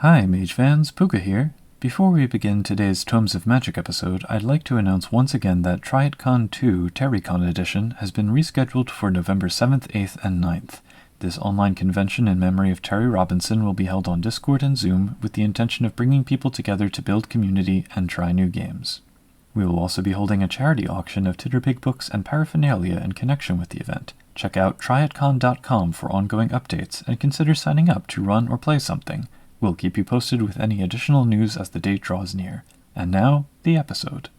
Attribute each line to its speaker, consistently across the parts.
Speaker 1: Hi, Mage fans, Puka here. Before we begin today's Tomes of Magic episode, I'd like to announce once again that TryItCon 2 TerryCon edition has been rescheduled for November 7th, 8th, and 9th. This online convention in memory of Terry Robinson will be held on Discord and Zoom with the intention of bringing people together to build community and try new games. We will also be holding a charity auction of Titterpig books and paraphernalia in connection with the event. Check out tryitcon.com for ongoing updates and consider signing up to run or play something. We'll keep you posted with any additional news as the date draws near. And now, the episode.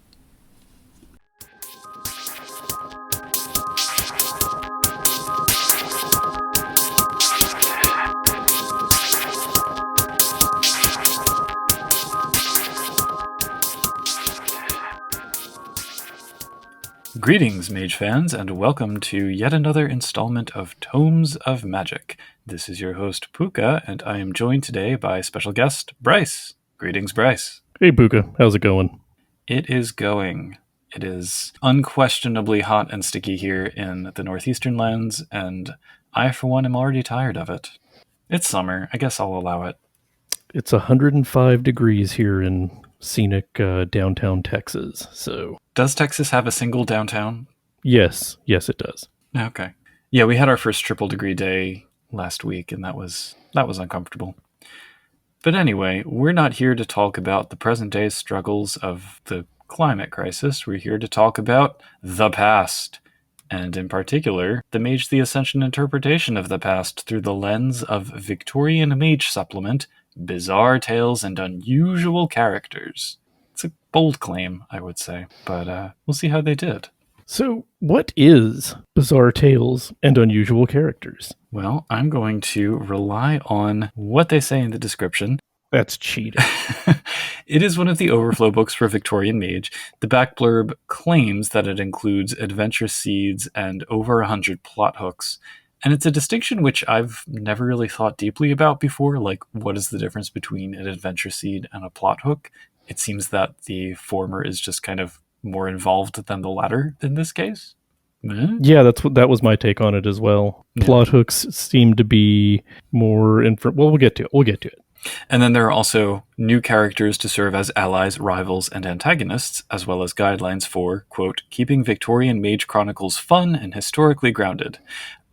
Speaker 1: Greetings, Mage fans, and welcome to yet another installment of Tomes of Magic. This is your host, Puka, and I am joined today by special guest, Bryce. Greetings, Bryce.
Speaker 2: Hey, Puka. How's it going?
Speaker 1: It is going. It is unquestionably hot and sticky here in the northeastern lands, and I, for one, am already tired of it. It's summer. I guess I'll allow it.
Speaker 2: It's 105 degrees here in scenic downtown Texas, so...
Speaker 1: Does Texas have a single downtown?
Speaker 2: Yes, it does.
Speaker 1: Okay. Yeah, we had our first triple degree day last week, and that was uncomfortable. But anyway, we're not here to talk about the present day struggles of the climate crisis. We're here to talk about the past, and in particular, the Mage the Ascension interpretation of the past through the lens of Victorian Mage supplement, Bizarre Tales and Unusual Characters. It's a bold claim, I would say, but we'll see how they did.
Speaker 2: So, what is Bizarre Tales and Unusual Characters?
Speaker 1: Well, I'm going to rely on what they say in the description.
Speaker 2: That's cheating.
Speaker 1: It is one of the overflow books for Victorian Mage. The back blurb claims that it includes adventure seeds and over 100 plot hooks. And it's a distinction which I've never really thought deeply about before, like what is the difference between an adventure seed and a plot hook? It seems that the former is just kind of more involved than the latter in this case.
Speaker 2: Yeah, that was my take on it as well. Yeah. Plot hooks seem to be more... we'll get to it.
Speaker 1: And then there are also new characters to serve as allies, rivals, and antagonists, as well as guidelines for, quote, keeping Victorian Mage Chronicles fun and historically grounded.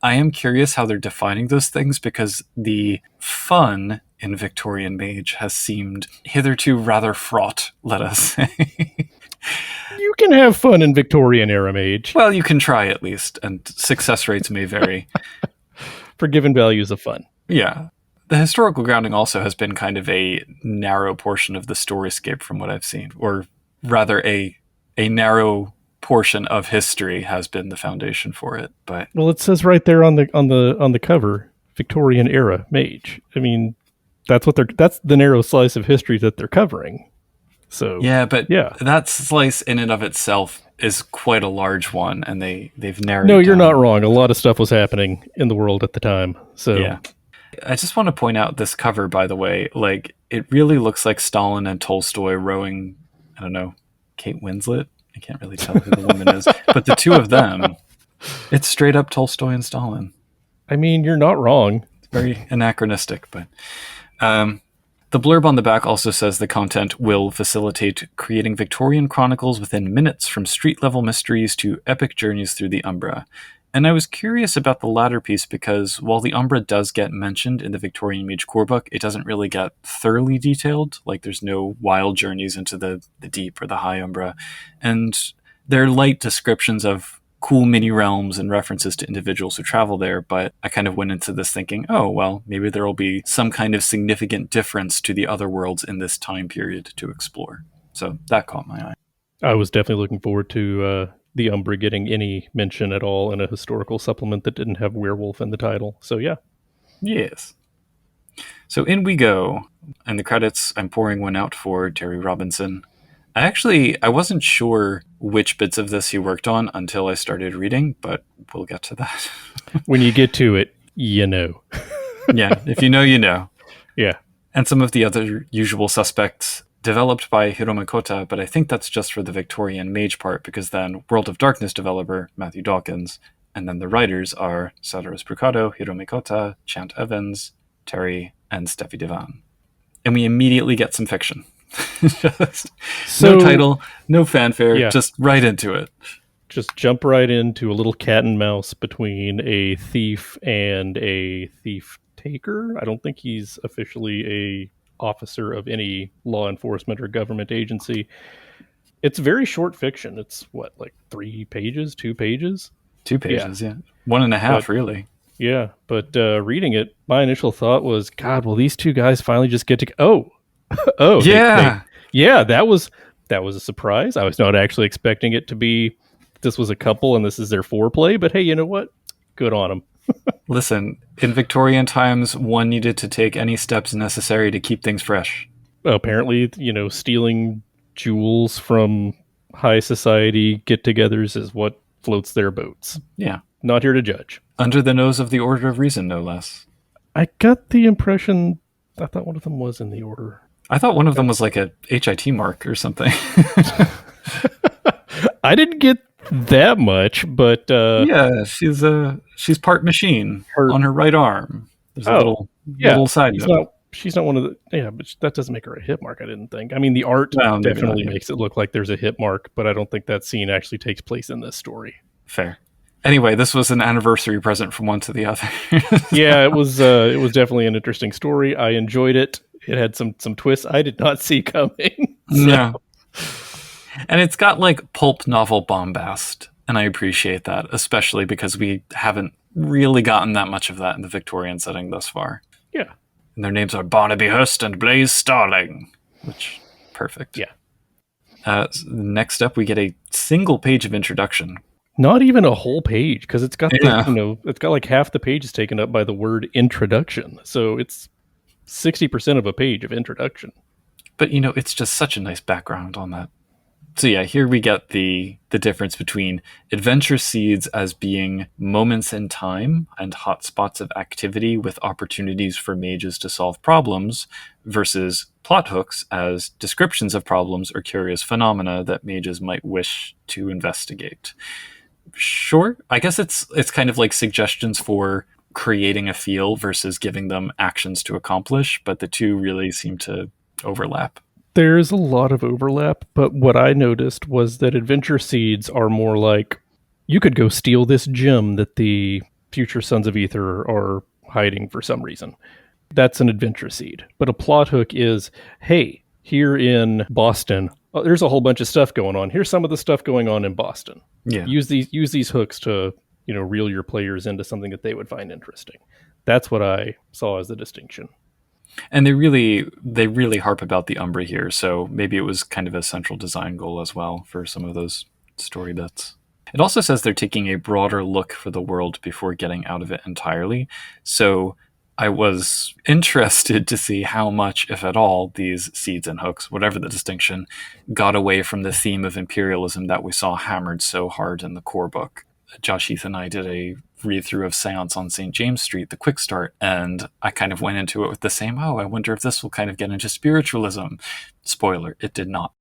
Speaker 1: I am curious how they're defining those things because the fun in Victorian Mage has seemed hitherto rather fraught, let us say.
Speaker 2: You can have fun in Victorian era Mage.
Speaker 1: Well, you can try at least, and success rates may vary.
Speaker 2: For given values of fun.
Speaker 1: Yeah. The historical grounding also has been kind of a narrow portion of the storyscape from what I've seen, or rather a narrow portion of history has been the foundation for it. But
Speaker 2: well, it says right there on the cover, Victorian era Mage. I mean, that's the narrow slice of history that they're covering. So
Speaker 1: yeah, but that slice in and of itself is quite a large one, and they've narrowed.
Speaker 2: No,
Speaker 1: it
Speaker 2: you're
Speaker 1: down.
Speaker 2: not wrong. A lot of stuff was happening in the world at the time. So
Speaker 1: yeah. I just want to point out this cover, by the way. Like, it really looks like Stalin and Tolstoy rowing, I don't know, Kate Winslet? I can't really tell who the woman is. But the two of them, it's straight up Tolstoy and Stalin.
Speaker 2: I mean, you're not wrong.
Speaker 1: It's very anachronistic, but... the blurb on the back also says the content will facilitate creating Victorian chronicles within minutes, from street-level mysteries to epic journeys through the Umbra. And I was curious about the latter piece because while the Umbra does get mentioned in the Victorian Mage core book, it doesn't really get thoroughly detailed. Like, there's no wild journeys into the deep or the high Umbra. And there are light descriptions of cool mini-realms and references to individuals who travel there, but I kind of went into this thinking, oh, well, maybe there will be some kind of significant difference to the other worlds in this time period to explore. So that caught my eye.
Speaker 2: I was definitely looking forward to... the Umbra getting any mention at all in a historical supplement that didn't have werewolf in the title. So yeah.
Speaker 1: Yes. So in we go. And the credits, I'm pouring one out for Terry Robinson. I wasn't sure which bits of this he worked on until I started reading, but we'll get to that.
Speaker 2: When you get to it, you know.
Speaker 1: Yeah, if you know, you know.
Speaker 2: Yeah.
Speaker 1: And some of the other usual suspects developed by Hirome Kota, but I think that's just for the Victorian Mage part, because then World of Darkness developer Matthew Dawkins, and then the writers are Sadaros Brucado, Hirome Kota, Chant Evans, Terry, and Steffi Devan. and we immediately get some fiction. Just
Speaker 2: So,
Speaker 1: no title, no fanfare,
Speaker 2: Yeah.
Speaker 1: just right into it.
Speaker 2: just jump right into a little cat and mouse between a thief and a thief taker. I don't think he's officially a officer of any law enforcement or government agency. It's very short fiction. It's what, like 3 pages, 2 pages?
Speaker 1: 2 pages, yeah. 1.5,
Speaker 2: But-
Speaker 1: really.
Speaker 2: Yeah, but reading it, my initial thought was, God, will these two guys finally just get to? Oh, oh,
Speaker 1: Yeah.
Speaker 2: yeah. That was a surprise. I was not actually expecting it to be. This was a couple, and this is their foreplay. But hey, you know what? Good on them.
Speaker 1: Listen, in Victorian times, one needed to take any steps necessary to keep things fresh.
Speaker 2: Apparently, stealing jewels from high society get-togethers is what floats their boats.
Speaker 1: Yeah.
Speaker 2: Not here to judge.
Speaker 1: Under the nose of the Order of Reason, no less.
Speaker 2: I got the impression. I thought one of them was in the order.
Speaker 1: I thought one of them was like a HIT mark or something.
Speaker 2: I didn't get that much, but
Speaker 1: Yeah, she's part machine on her right arm. There's a little side note.
Speaker 2: She's not one of the. Yeah, but that doesn't make her a hit mark. I didn't think. I mean, the art
Speaker 1: Well, maybe
Speaker 2: definitely
Speaker 1: not, yeah.
Speaker 2: makes it look like there's a hit mark, but I don't think that scene actually takes place in this story.
Speaker 1: Fair. Anyway, this was an anniversary present from one to the other.
Speaker 2: Yeah, it was definitely an interesting story. I enjoyed it. It had some twists I did not see coming.
Speaker 1: Yeah. And it's got like pulp novel bombast, and I appreciate that, especially because we haven't really gotten that much of that in the Victorian setting thus far.
Speaker 2: Yeah.
Speaker 1: And their names are Barnaby Hurst and Blaise Starling, which, perfect.
Speaker 2: Yeah.
Speaker 1: Next up, we get a single page of introduction.
Speaker 2: Not even a whole page, because it's got
Speaker 1: Yeah.
Speaker 2: it's got like half the page is taken up by the word introduction. So it's 60% of a page of introduction.
Speaker 1: But, it's just such a nice background on that. So yeah, here we get the difference between adventure seeds as being moments in time and hotspots of activity with opportunities for mages to solve problems versus plot hooks as descriptions of problems or curious phenomena that mages might wish to investigate. Sure, I guess it's kind of like suggestions for creating a feel versus giving them actions to accomplish, but the two really seem to overlap.
Speaker 2: There's a lot of overlap, but what I noticed was that adventure seeds are more like, you could go steal this gem that the future Sons of Ether are hiding for some reason. That's an adventure seed. But a plot hook is, hey, here in Boston, there's a whole bunch of stuff going on. Here's some of the stuff going on in Boston.
Speaker 1: Yeah.
Speaker 2: Use these hooks to, reel your players into something that they would find interesting. That's what I saw as the distinction.
Speaker 1: And they really harp about the Umbra here, so maybe it was kind of a central design goal as well for some of those story bits. It also says they're taking a broader look for the world before getting out of it entirely, so I was interested to see how much, if at all, these seeds and hooks, whatever the distinction, got away from the theme of imperialism that we saw hammered so hard in the core book. Josh Heath and I did a read-through of Seance on St. James Street, the quick start, and I kind of went into it with the same, I wonder if this will kind of get into spiritualism. Spoiler, it did not.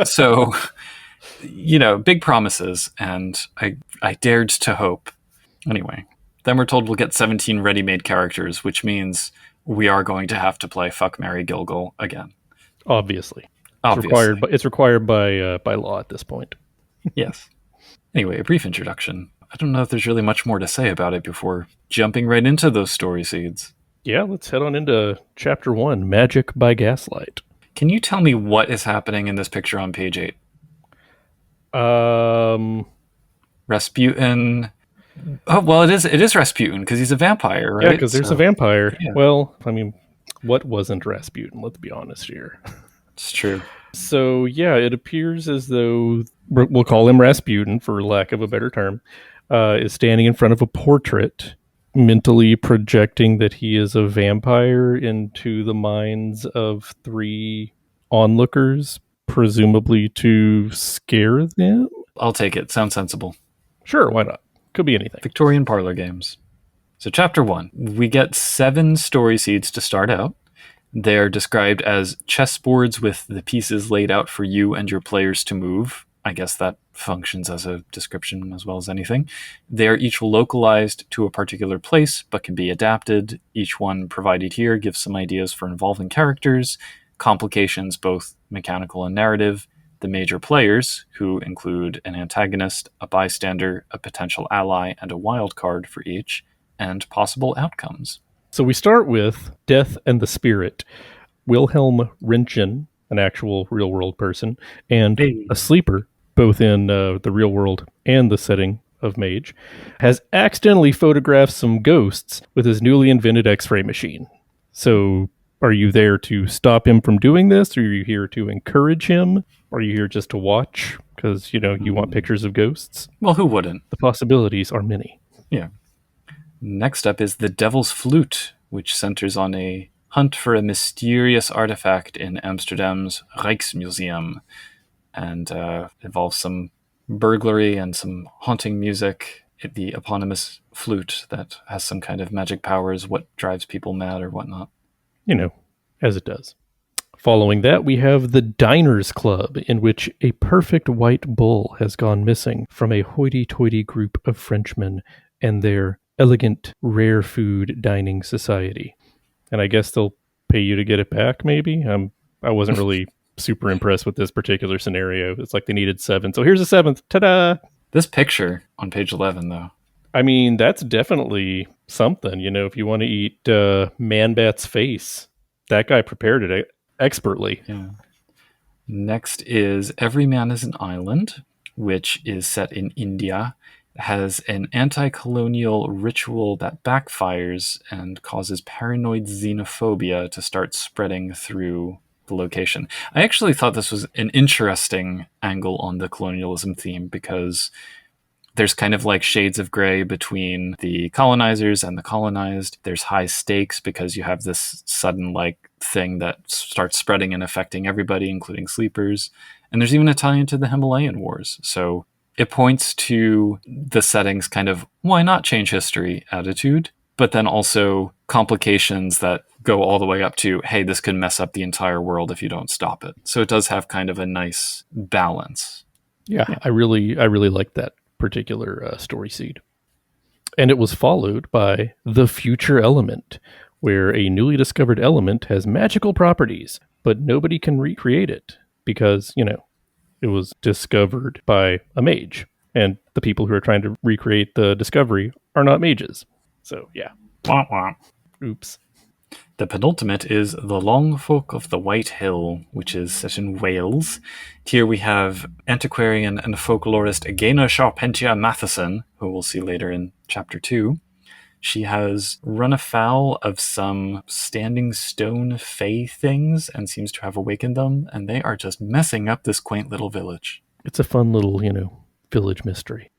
Speaker 1: So, big promises, and I dared to hope. Anyway, then we're told we'll get 17 ready-made characters, which means we are going to have to play Fuck, Marry, Gilgal again.
Speaker 2: Obviously.
Speaker 1: Obviously.
Speaker 2: It's required by law at this point.
Speaker 1: Yes. Anyway, a brief introduction. I don't know if there's really much more to say about it before jumping right into those story seeds.
Speaker 2: Yeah, let's head on into Chapter 1, Magic by Gaslight.
Speaker 1: Can you tell me what is happening in this picture on page 8? Rasputin. Oh, well, it is Rasputin because he's a vampire, right?
Speaker 2: Yeah, because there's a vampire.
Speaker 1: Yeah.
Speaker 2: Well, I mean, what wasn't Rasputin? Let's be honest here.
Speaker 1: It's true.
Speaker 2: So, yeah, it appears as though, we'll call him Rasputin for lack of a better term, is standing in front of a portrait, mentally projecting that he is a vampire into the minds of 3 onlookers, presumably to scare them?
Speaker 1: I'll take it. Sounds sensible.
Speaker 2: Sure, why not? Could be anything.
Speaker 1: Victorian parlor games. So chapter 1. We get 7 story seeds to start out. They're described as chessboards with the pieces laid out for you and your players to move. I guess that functions as a description as well as anything. They are each localized to a particular place, but can be adapted. Each one provided here gives some ideas for involving characters, complications, both mechanical and narrative, the major players, who include an antagonist, a bystander, a potential ally, and a wild card for each, and possible outcomes.
Speaker 2: So we start with Death and the Spirit. Wilhelm Röntgen, an actual real-world person, and a sleeper, both in the real world and the setting of Mage, has accidentally photographed some ghosts with his newly invented X-ray machine. So are you there to stop him from doing this? Or are you here to encourage him? Are you here just to watch because, you want pictures of ghosts?
Speaker 1: Well, who wouldn't?
Speaker 2: The possibilities are many.
Speaker 1: Yeah. Next up is The Devil's Flute, which centers on a hunt for a mysterious artifact in Amsterdam's Rijksmuseum, and involves some burglary and some haunting music. The eponymous flute that has some kind of magic powers, what drives people mad or whatnot.
Speaker 2: As it does. Following that, we have the Diners Club, in which a perfect white bull has gone missing from a hoity-toity group of Frenchmen and their elegant, rare food dining society. And I guess they'll pay you to get it back, maybe? I wasn't really super impressed with this particular scenario. It's like they needed 7, so here's a 7th. Ta-da!
Speaker 1: This picture on page 11, though.
Speaker 2: I mean, that's definitely something, if you want to eat Man-Bat's face. That guy prepared it expertly.
Speaker 1: Yeah. Next is Every Man is an Island, which is set in India. It has an anti-colonial ritual that backfires and causes paranoid xenophobia to start spreading through the location. I actually thought this was an interesting angle on the colonialism theme, because there's kind of like shades of gray between the colonizers and the colonized. There's high stakes because you have this sudden thing that starts spreading and affecting everybody, including sleepers. And there's even a tie into the Himalayan Wars. So it points to the setting's kind of why not change history attitude, but then also complications that go all the way up to, hey, this could mess up the entire world if you don't stop it. So it does have kind of a nice balance.
Speaker 2: Yeah. I really like that particular story seed. And it was followed by The Future Element, where a newly discovered element has magical properties, but nobody can recreate it because, it was discovered by a mage. And the people who are trying to recreate the discovery are not mages. So, yeah.
Speaker 1: Wah, wah.
Speaker 2: Oops.
Speaker 1: The penultimate is The Long Folk of the White Hill, which is set in Wales. Here we have antiquarian and folklorist Againa Charpentier Matheson, who we'll see later in Chapter 2. She has run afoul of some standing stone fae things and seems to have awakened them, and they are just messing up this quaint little village.
Speaker 2: It's a fun little, village mystery.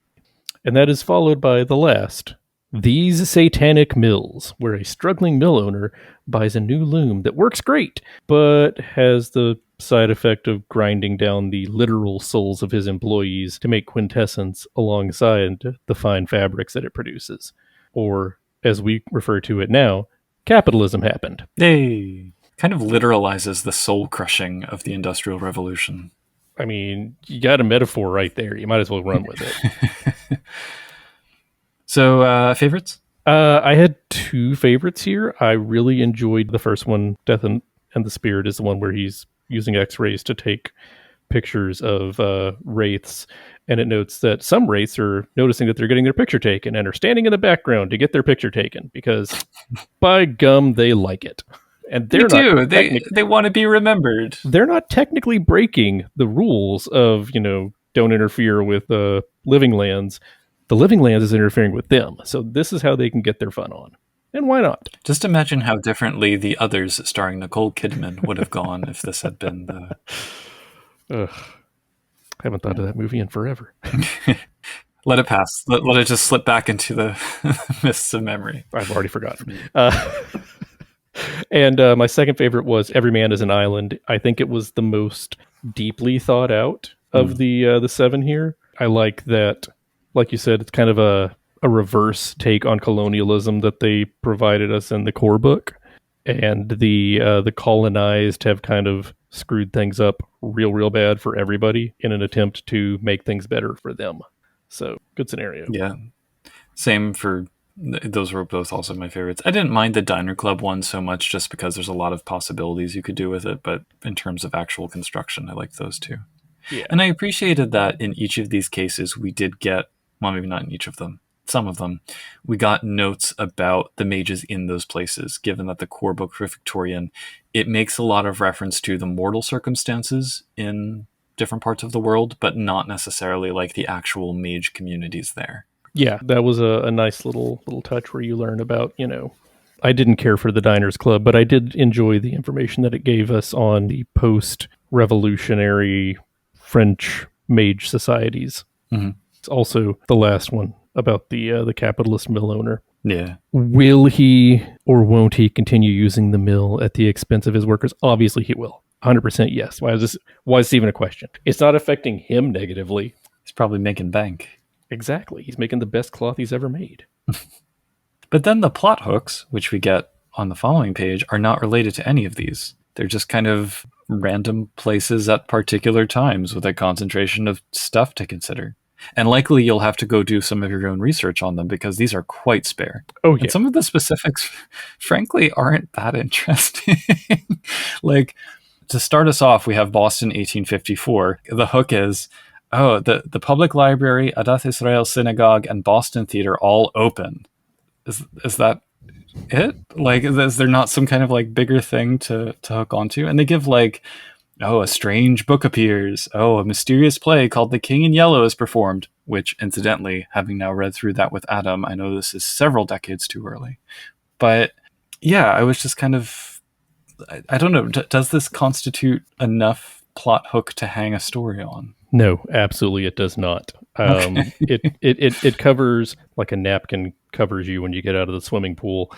Speaker 2: And that is followed by the last, These Satanic Mills, where a struggling mill owner buys a new loom that works great, but has the side effect of grinding down the literal souls of his employees to make quintessence alongside the fine fabrics that it produces. Or, as we refer to it now, capitalism happened.
Speaker 1: Yay! Kind of literalizes the soul crushing of the Industrial Revolution.
Speaker 2: I mean, you got a metaphor right there. You might as well run with it.
Speaker 1: So, favorites?
Speaker 2: I had 2 favorites here. I really enjoyed the first one. Death and the Spirit is the one where he's using X-rays to take pictures of wraiths, and it notes that some wraiths are noticing that they're getting their picture taken and are standing in the background to get their picture taken because, by gum, they like it. And they do.
Speaker 1: They want to be remembered.
Speaker 2: They're not technically breaking the rules of, don't interfere with living lands. The living lands is interfering with them. So this is how they can get their fun on. And why not?
Speaker 1: Just imagine how differently The Others, starring Nicole Kidman, would have gone if this had been the...
Speaker 2: Ugh. I haven't thought of that movie in forever.
Speaker 1: Let it pass. Let it just slip back into the mists of memory.
Speaker 2: I've already forgotten. And my second favorite was Every Man is an Island. I think it was the most deeply thought out of the 7 here. I like that, like you said, it's kind of a reverse take on colonialism that they provided us in the core book. and the colonized have kind of screwed things up real bad for everybody in an attempt to make things better for them. So good scenario.
Speaker 1: Yeah. Same for those were both also my favorites. I didn't mind the Diner Club one so much just because there's a lot of possibilities you could do with it, but in terms of actual construction, I liked those too.
Speaker 2: Yeah.
Speaker 1: And I appreciated that in each of these cases we did get, well, maybe not in each of them, some of them, we got notes about the mages in those places, given that the core book for Victorian, it makes a lot of reference to the mortal circumstances in different parts of the world, but not necessarily like the actual mage communities there.
Speaker 2: Yeah, that was a nice little touch where you learn about, I didn't care for the Diners Club, but I did enjoy the information that it gave us on the post-revolutionary French mage societies.
Speaker 1: Mm-hmm.
Speaker 2: It's also the last one about the capitalist mill owner.
Speaker 1: Yeah.
Speaker 2: Will he or won't he continue using the mill at the expense of his workers? Obviously he will. 100% yes. Why is this even a question? It's not affecting him negatively.
Speaker 1: He's probably making bank.
Speaker 2: Exactly. He's making the best cloth he's ever made.
Speaker 1: But then the plot hooks, which we get on the following page, are not related to any of these. They're just kind of random places at particular times with a concentration of stuff to consider. And likely you'll have to go do some of your own research on them because these are quite spare.
Speaker 2: Oh, yeah.
Speaker 1: And some of the specifics, frankly, aren't that interesting. Like, to start us off, we have Boston 1854. The hook is, the public library, Adath Israel Synagogue, and Boston Theater all open. Is that it? Like, is there not some kind of like bigger thing to hook onto? And they give like, a strange book appears. A mysterious play called The King in Yellow is performed, which incidentally, having now read through that with Adam, I know this is several decades too early. But yeah, I was just kind of, I don't know, does this constitute enough plot hook to hang a story on?
Speaker 2: No, absolutely it does not.
Speaker 1: Okay.
Speaker 2: It covers, like a napkin covers you when you get out of the swimming pool,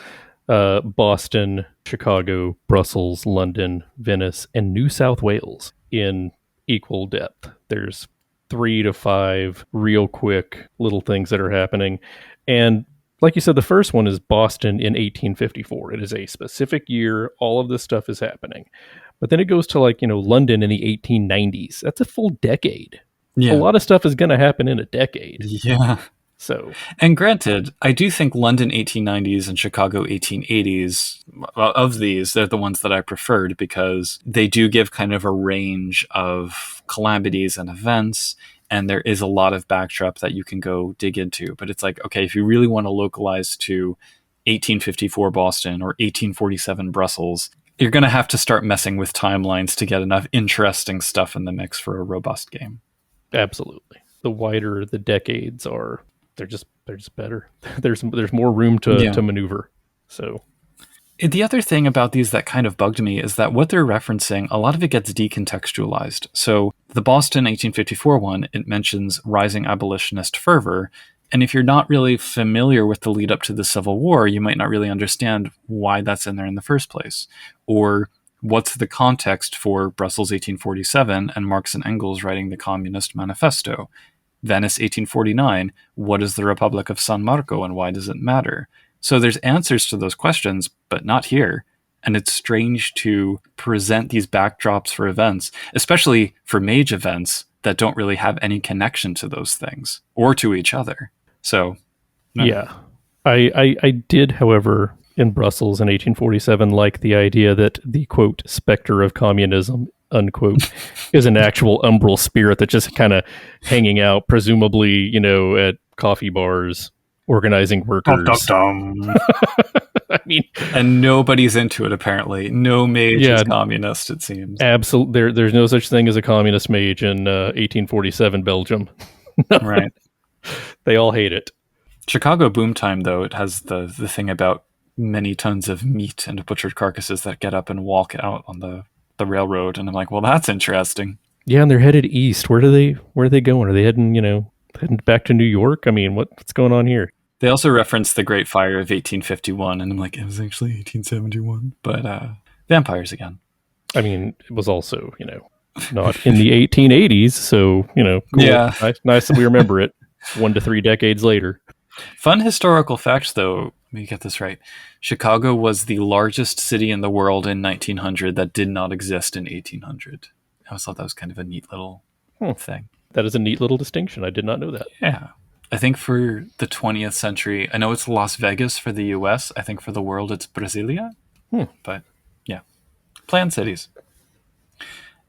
Speaker 2: Boston, Chicago, Brussels, London, Venice, and New South Wales in equal depth. There's 3 to 5 real quick little things that are happening. And like you said, the first one is Boston in 1854. It is a specific year. All of this stuff is happening. But then it goes to London in the 1890s. That's a full decade.
Speaker 1: Yeah.
Speaker 2: A lot of stuff is going to happen in a decade.
Speaker 1: Yeah.
Speaker 2: So,
Speaker 1: and granted, I do think London 1890s and Chicago 1880s, of these, they're the ones that I preferred because they do give kind of a range of calamities and events, and there is a lot of backdrop that you can go dig into. But it's like, okay, if you really want to localize to 1854 Boston or 1847 Brussels, you're going to have to start messing with timelines to get enough interesting stuff in the mix for a robust game.
Speaker 2: Absolutely. The wider the decades are, they're just better. There's more room to maneuver. So
Speaker 1: the other thing about these that kind of bugged me is that what they're referencing, a lot of it gets decontextualized. So the Boston 1854 one, it mentions rising abolitionist fervor. And if you're not really familiar with the lead up to the Civil War, you might not really understand why that's in there in the first place. Or what's the context for Brussels 1847 and Marx and Engels writing the Communist Manifesto? Venice 1849, what is the Republic of San Marco and why does it matter? So there's answers to those questions, but not here. And it's strange to present these backdrops for events, especially for mage events that don't really have any connection to those things or to each other. So, no.
Speaker 2: Yeah. I did, however, in Brussels in 1847, like the idea that the, quote, specter of communism, unquote, is an actual umbral spirit that's just kind of hanging out, presumably, at coffee bars, organizing workers.
Speaker 1: Dum, dum, dum.
Speaker 2: I mean,
Speaker 1: and nobody's into it, apparently. No mage is communist, it seems.
Speaker 2: Absolutely. There's no such thing as a communist mage in 1847 Belgium.
Speaker 1: Right.
Speaker 2: They all hate it.
Speaker 1: Chicago Boom Time, though, it has the thing about many tons of meat and butchered carcasses that get up and walk out on the railroad. And I'm like, well, that's interesting.
Speaker 2: Yeah, and they're headed east. Where are they going? Are they heading, heading back to New York? I mean, what's going on here?
Speaker 1: They also reference the Great Fire of 1851, and I'm like, it was actually 1871. But vampires again.
Speaker 2: I mean, it was also, not in the 1880s, so, cool.
Speaker 1: Yeah.
Speaker 2: Nice that we remember it 1 to 3 decades later.
Speaker 1: Fun historical fact, though, let me get this right. Chicago was the largest city in the world in 1900 that did not exist in 1800. I always thought that was kind of a neat little thing.
Speaker 2: That is a neat little distinction. I did not know that.
Speaker 1: Yeah. I think for the 20th century, I know it's Las Vegas for the US. I think for the world, it's Brasilia. But yeah, planned cities.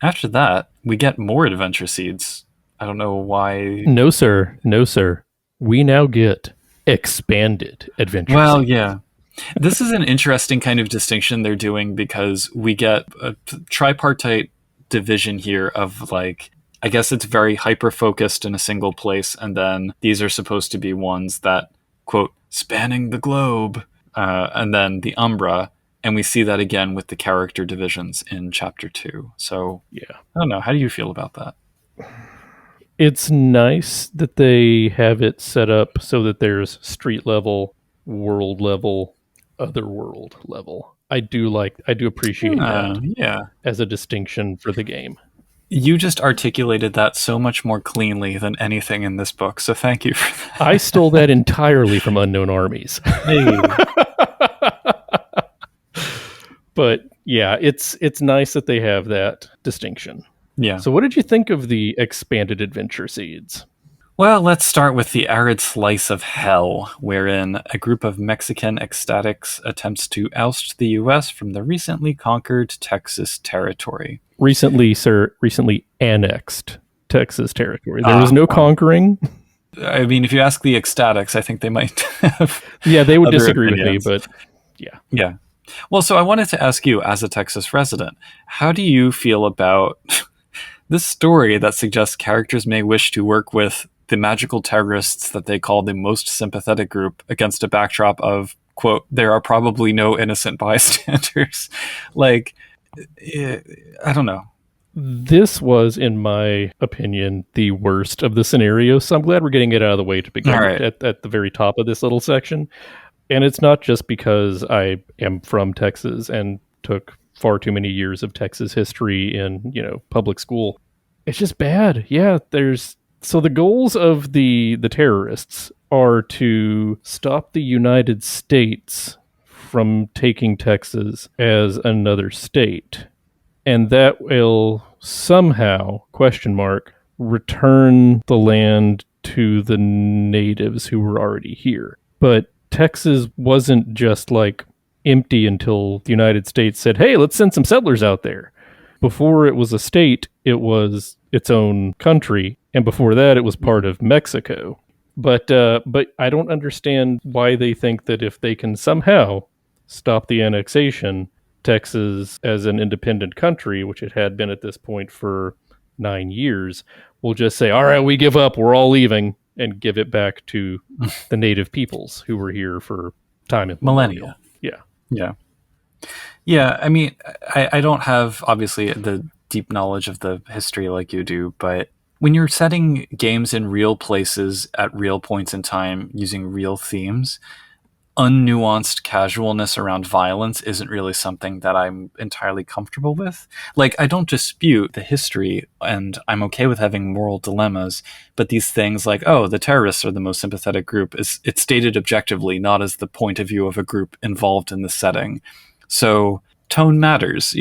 Speaker 1: After that, we get more adventure seeds. I don't know why.
Speaker 2: No, sir. No, sir. We now get expanded adventure seeds.
Speaker 1: Yeah. This is an interesting kind of distinction they're doing because we get a tripartite division here of like, I guess it's very hyper-focused in a single place, and then these are supposed to be ones that, quote, spanning the globe, and then the Umbra, and we see that again with the character divisions in Chapter 2. So,
Speaker 2: Yeah.
Speaker 1: I don't know. How do you feel about that?
Speaker 2: It's nice that they have it set up so that there's street level, world level, otherworld level. I do appreciate that as a distinction for the game.
Speaker 1: You just articulated that so much more cleanly than anything in this book, so thank you for that.
Speaker 2: I stole that entirely from Unknown Armies.
Speaker 1: Hey.
Speaker 2: But yeah, it's nice that they have that distinction.
Speaker 1: Yeah.
Speaker 2: So what did you think of the expanded adventure seeds?
Speaker 1: Well, let's start with the arid slice of hell, wherein a group of Mexican ecstatics attempts to oust the U.S. from the recently conquered Texas territory.
Speaker 2: Recently annexed Texas territory. There was no conquering.
Speaker 1: I mean, if you ask the ecstatics, I think they might have.
Speaker 2: Yeah, they would disagree opinions. With me, but yeah.
Speaker 1: Yeah. Well, so I wanted to ask you, as a Texas resident, how do you feel about this story that suggests characters may wish to work with the magical terrorists that they call the most sympathetic group against a backdrop of, quote, there are probably no innocent bystanders? Like, I don't know.
Speaker 2: This was, in my opinion, the worst of the scenarios, so I'm glad we're getting it out of the way to begin at the very top of this little section. And it's not just because I am from Texas and took far too many years of Texas history in, public school. It's just bad. Yeah, so the goals of the terrorists are to stop the United States from taking Texas as another state. And that will somehow, return the land to the natives who were already here. But Texas wasn't just like empty until the United States said, hey, let's send some settlers out there. Before it was a state, it was its own country. And before that, it was part of Mexico. But I don't understand why they think that if they can somehow stop the annexation, Texas as an independent country, which it had been at this point for 9 years, will just say, all right, we give up, we're all leaving, and give it back to the native peoples who were here for time and
Speaker 1: millennia. Yeah. I mean, I don't have obviously the deep knowledge of the history like you do, but when you're setting games in real places at real points in time using real themes, unnuanced casualness around violence isn't really something that I'm entirely comfortable with. Like, I don't dispute the history, and I'm okay with having moral dilemmas, but these things like, oh, the terrorists are the most sympathetic group, it's stated objectively, not as the point of view of a group involved in the setting. So tone matters,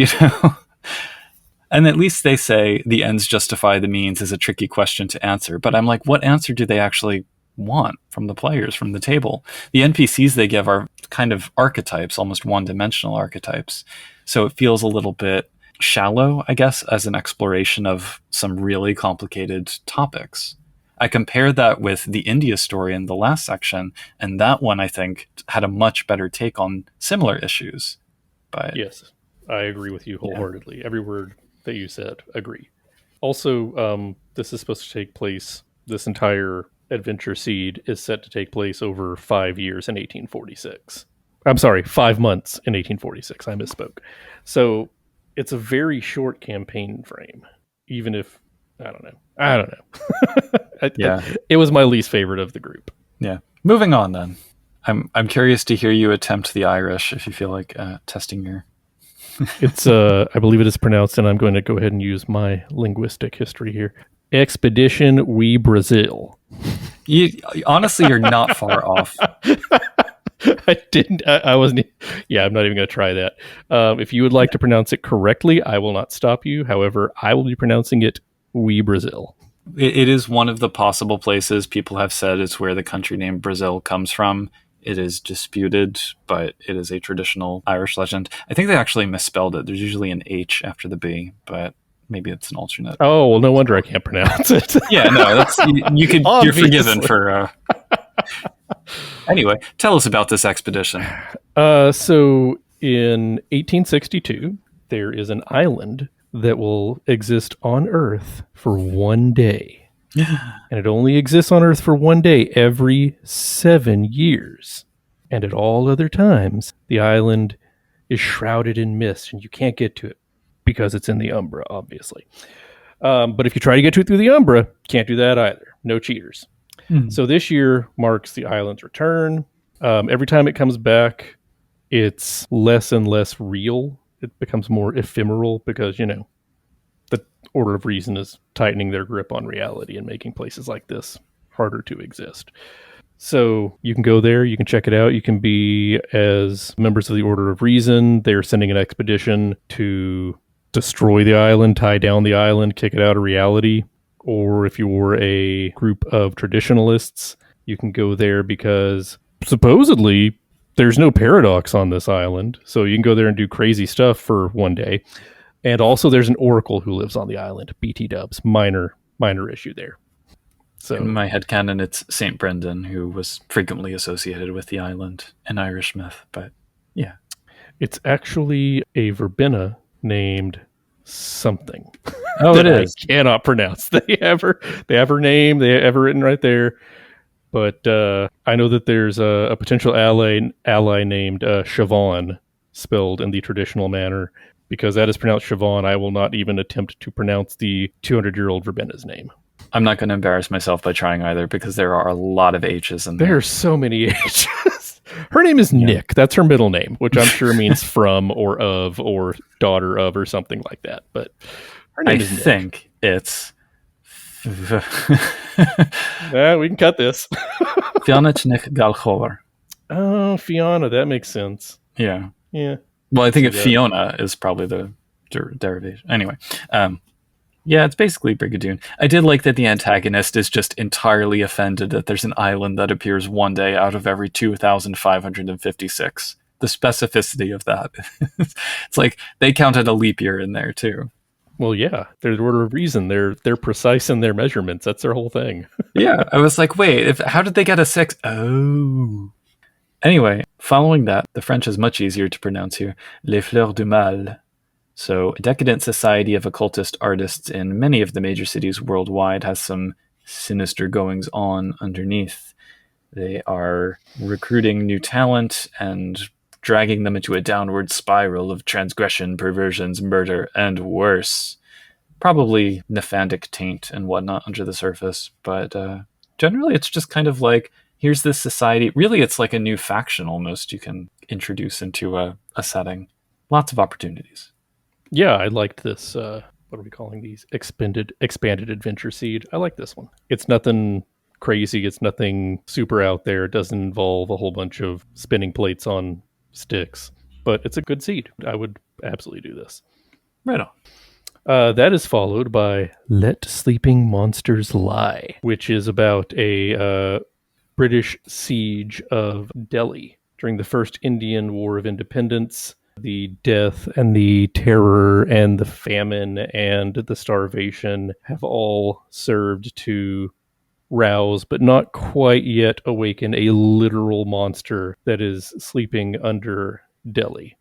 Speaker 1: And at least they say the ends justify the means is a tricky question to answer. But I'm like, what answer do they actually want from the players, from the table? The NPCs they give are kind of archetypes, almost one-dimensional archetypes. So it feels a little bit shallow, I guess, as an exploration of some really complicated topics. I compared that with the India story in the last section, and that one, I think, had a much better take on similar issues. But
Speaker 2: yes, I agree with you wholeheartedly. Yeah. Every word that you said, agree. Also, this is supposed to take place, this entire adventure seed is set to take place over 5 years in 1846. I'm sorry, 5 months in 1846. I misspoke. So it's a very short campaign frame, even if, I don't know. It was my least favorite of the group.
Speaker 1: Yeah. Moving on then. I'm curious to hear you attempt the Irish if you feel like testing your...
Speaker 2: It's, I believe it is pronounced, and I'm going to go ahead and use my linguistic history here. Expedition We Brazil.
Speaker 1: Honestly, you're not far off.
Speaker 2: I didn't. I wasn't. Yeah, I'm not even going to try that. If you would like to pronounce it correctly, I will not stop you. However, I will be pronouncing it "We Brazil."
Speaker 1: It is one of the possible places people have said it's where the country name Brazil comes from. It is disputed, but it is a traditional Irish legend. I think they actually misspelled it. There's usually an H after the B, but maybe it's an alternate.
Speaker 2: Oh, well, no wonder I can't pronounce it.
Speaker 1: Yeah, no, that's you're forgiven for. Anyway, tell us about this expedition.
Speaker 2: So in 1862, there is an island that will exist on Earth for one day. And it only exists on Earth for one day every 7 years. And at all other times, the island is shrouded in mist and you can't get to it because it's in the Umbra, obviously. But if you try to get to it through the Umbra, can't do that either. No cheaters. So this year marks the island's return. Every time it comes back, it's less and less real. It becomes more ephemeral because, the Order of Reason is tightening their grip on reality and making places like this harder to exist. So you can go there, you can check it out. You can be, as members of the Order of Reason, they're sending an expedition to destroy the island, tie down the island, kick it out of reality. Or if you're a group of traditionalists, you can go there because supposedly there's no paradox on this island. So you can go there and do crazy stuff for one day. And also there's an oracle who lives on the island. BT dubs. Minor issue there. So
Speaker 1: in my headcanon, it's Saint Brendan, who was frequently associated with the island in Irish myth. But yeah.
Speaker 2: It's actually a verbena named something.
Speaker 1: Oh, it is.
Speaker 2: I cannot pronounce. They have her name. They have her written right there. But I know that there's a potential ally named Siobhan, spelled in the traditional manner. Because that is pronounced Siobhan, I will not even attempt to pronounce the 200-year-old verbena's name.
Speaker 1: I'm not going to embarrass myself by trying either, because there are a lot of H's in there.
Speaker 2: There are so many H's. Her name is Nick. That's her middle name, which I'm sure means from or of or daughter of or something like that. But her name is Nick. I
Speaker 1: think it's...
Speaker 2: we can cut this.
Speaker 1: Fianna Nick Galchover.
Speaker 2: Oh, Fiona. That makes sense.
Speaker 1: Yeah.
Speaker 2: Yeah.
Speaker 1: Well, I think Fiona is probably the derivation. Anyway, yeah, it's basically Brigadoon. I did like that the antagonist is just entirely offended that there's an island that appears one day out of every 2,556. The specificity of that. It's like they counted a leap year in there, too.
Speaker 2: Well, yeah, they're the Order of Reason. They're precise in their measurements. That's their whole thing.
Speaker 1: Yeah, I was like, wait, how did they get a 6? Oh. Anyway, following that, the French is much easier to pronounce here. Les Fleurs du Mal. So, a decadent society of occultist artists in many of the major cities worldwide has some sinister goings on underneath. They are recruiting new talent and dragging them into a downward spiral of transgression, perversions, murder, and worse. Probably nephantic taint and whatnot under the surface, but generally it's just kind of like, here's this society. Really, it's like a new faction almost you can introduce into a setting. Lots of opportunities.
Speaker 2: Yeah, I liked this. What are we calling these? Expanded adventure seed. I like this one. It's nothing crazy. It's nothing super out there. It doesn't involve a whole bunch of spinning plates on sticks. But it's a good seed. I would absolutely do this.
Speaker 1: Right on.
Speaker 2: That is followed by Let Sleeping Monsters Lie, which is about a British siege of Delhi during the First Indian War of Independence. The death and the terror and the famine and the starvation have all served to rouse, but not quite yet awaken, a literal monster that is sleeping under Delhi.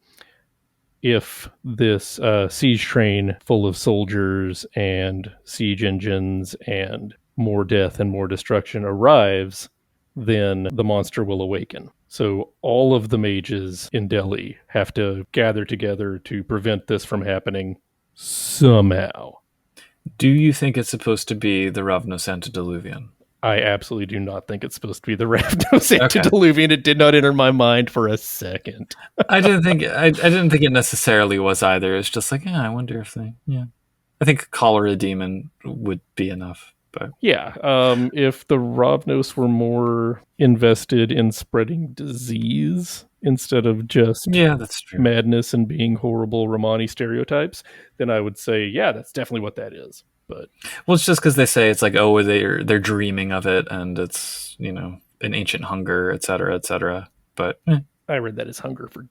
Speaker 2: If this siege train full of soldiers and siege engines and more death and more destruction arrives, then the monster will awaken. So all of the mages in Delhi have to gather together to prevent this from happening somehow.
Speaker 1: Do you think it's supposed to be the Ravnos Antediluvian?
Speaker 2: I absolutely do not think it's supposed to be the Ravnos Antediluvian. It did not enter my mind for a second.
Speaker 1: I didn't think it necessarily was either. It's just like, I wonder if they... Yeah. I think Cholera Demon would be enough. But
Speaker 2: Yeah, if the Ravnos were more invested in spreading disease instead of just
Speaker 1: yeah, that's true.
Speaker 2: madness and being horrible Romani stereotypes, then I would say, yeah, that's definitely what that is. But
Speaker 1: Well, it's just because they say it's like, oh, they're dreaming of it, and it's an ancient hunger, et cetera, et cetera. But
Speaker 2: I read that as hunger for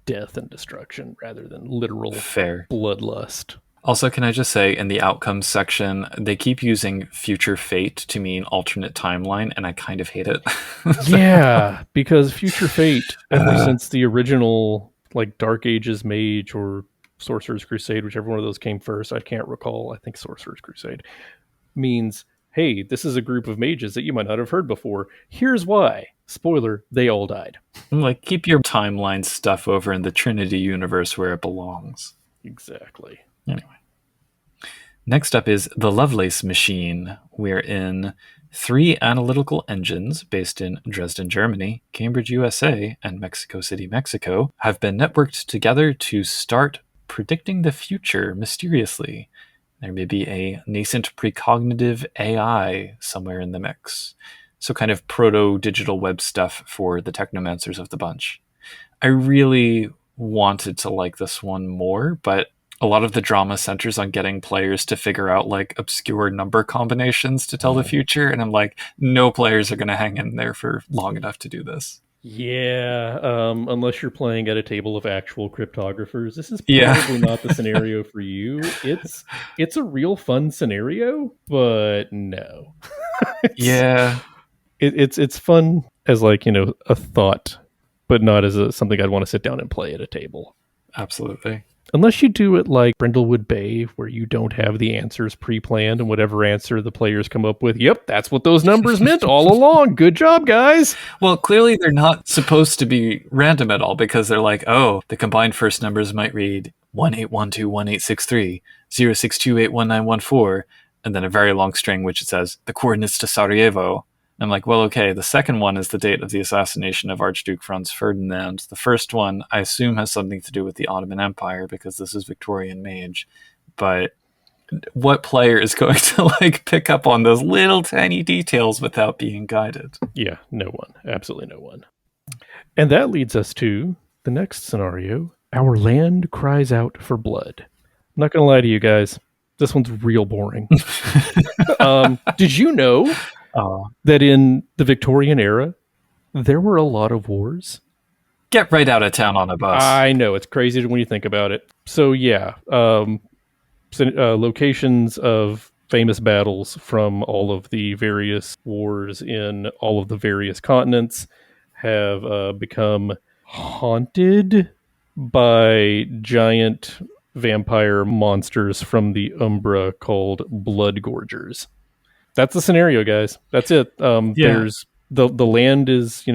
Speaker 2: death and destruction rather than literal
Speaker 1: fair.
Speaker 2: bloodlust.
Speaker 1: Also, can I just say, in the outcomes section, they keep using future fate to mean alternate timeline, and I kind of hate it.
Speaker 2: Yeah, because future fate, ever since the original Dark Ages Mage or Sorcerer's Crusade, whichever one of those came first, I can't recall. I think Sorcerer's Crusade means, hey, this is a group of mages that you might not have heard before. Here's why. Spoiler, they all died.
Speaker 1: Like, keep your timeline stuff over in the Trinity universe where it belongs.
Speaker 2: Exactly.
Speaker 1: Anyway. Next up is the Lovelace Machine, wherein 3 analytical engines based in Dresden, Germany, Cambridge, USA, and Mexico City, Mexico, have been networked together to start predicting the future mysteriously. There may be a nascent precognitive AI somewhere in the mix. So kind of proto-digital web stuff for the technomancers of the bunch. I really wanted to like this one more, but a lot of the drama centers on getting players to figure out like obscure number combinations to tell the future, and I'm like, no players are going to hang in there for long enough to do this.
Speaker 2: Yeah, unless you're playing at a table of actual cryptographers, this is probably not the scenario for you. It's a real fun scenario, but no. It's fun as a thought, but not as something I'd want to sit down and play at a table.
Speaker 1: Absolutely.
Speaker 2: Unless you do it like Brindlewood Bay, where you don't have the answers pre-planned, and whatever answer the players come up with, yep, that's what those numbers meant all along. Good job, guys.
Speaker 1: Well, clearly they're not supposed to be random at all, because they're like, oh, the combined first numbers might read 18121863, 062819114, and then a very long string which it says the coordinates to Sarajevo. I'm like, well, okay, the second one is the date of the assassination of Archduke Franz Ferdinand. The first one, I assume, has something to do with the Ottoman Empire, because this is Victorian Mage. But what player is going to pick up on those little tiny details without being guided?
Speaker 2: Yeah, no one. Absolutely no one. And that leads us to the next scenario. Our land cries out for blood. I'm not going to lie to you guys. This one's real boring. Did you know that in the Victorian era, there were a lot of wars?
Speaker 1: Get right out of town on a bus.
Speaker 2: I know, it's crazy when you think about it. So yeah, locations of famous battles from all of the various wars in all of the various continents have become haunted by giant vampire monsters from the Umbra called Blood Gorgers. That's the scenario, guys. That's it. There's the land is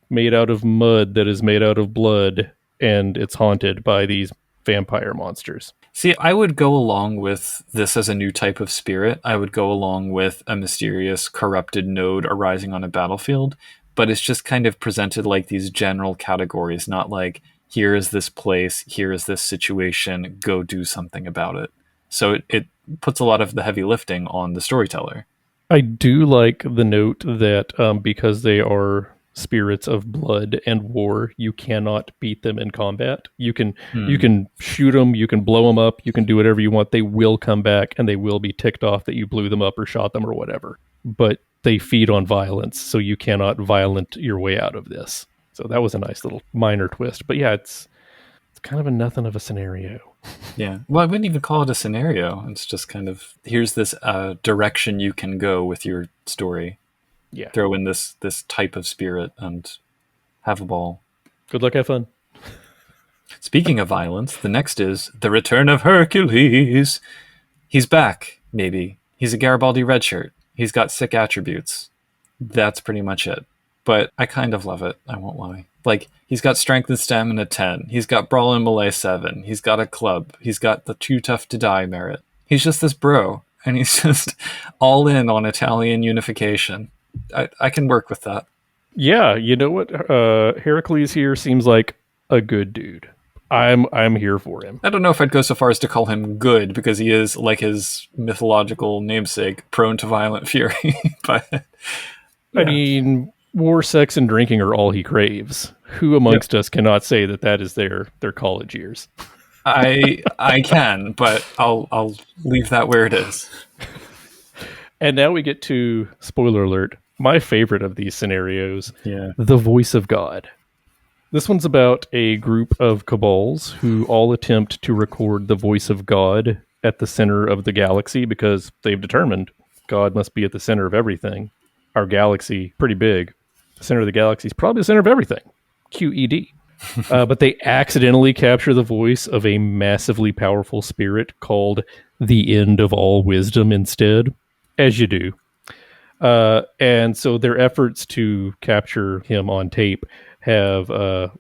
Speaker 2: made out of mud that is made out of blood, and it's haunted by these vampire monsters.
Speaker 1: See, I would go along with this as a new type of spirit. I would go along with a mysterious corrupted node arising on a battlefield, but it's just kind of presented like these general categories, not like, here is this place, here is this situation, go do something about it. So it puts a lot of the heavy lifting on the storyteller.
Speaker 2: I do like the note that because they are spirits of blood and war, you cannot beat them in combat. You can shoot them, you can blow them up, you can do whatever you want. They will come back, and they will be ticked off that you blew them up or shot them or whatever. But they feed on violence, so you cannot violent your way out of this. So that was a nice little minor twist. But yeah, it's kind of a nothing of a scenario.
Speaker 1: Yeah. Well, I wouldn't even call it a scenario. It's just kind of, here's this direction you can go with your story.
Speaker 2: Yeah.
Speaker 1: Throw in this type of spirit and have a ball.
Speaker 2: Good luck, have fun.
Speaker 1: Speaking of violence, the next is The Return of Hercules. He's back, maybe. He's a Garibaldi redshirt. He's got sick attributes. That's pretty much it. But I kind of love it, I won't lie. Like, he's got strength and stamina 10. He's got brawl and melee 7. He's got a club. He's got the too tough to die merit. He's just this bro, and he's just all in on Italian unification. I can work with that.
Speaker 2: Yeah, you know what? Heracles here seems like a good dude. I'm here for him.
Speaker 1: I don't know if I'd go so far as to call him good, because he is, like his mythological namesake, prone to violent fury. But yeah.
Speaker 2: I mean, war, sex, and drinking are all he craves. Who amongst us cannot say that is their college years?
Speaker 1: I can, but I'll leave that where it is.
Speaker 2: And now we get to, spoiler alert, my favorite of these scenarios,
Speaker 1: Yeah.
Speaker 2: the voice of God. This one's about a group of cabals who all attempt to record the voice of God at the center of the galaxy because they've determined God must be at the center of everything. Our galaxy, pretty big. The center of the galaxy is probably the center of everything. QED. But they accidentally capture the voice of a massively powerful spirit called the End of All Wisdom instead, as you do. And so their efforts to capture him on tape have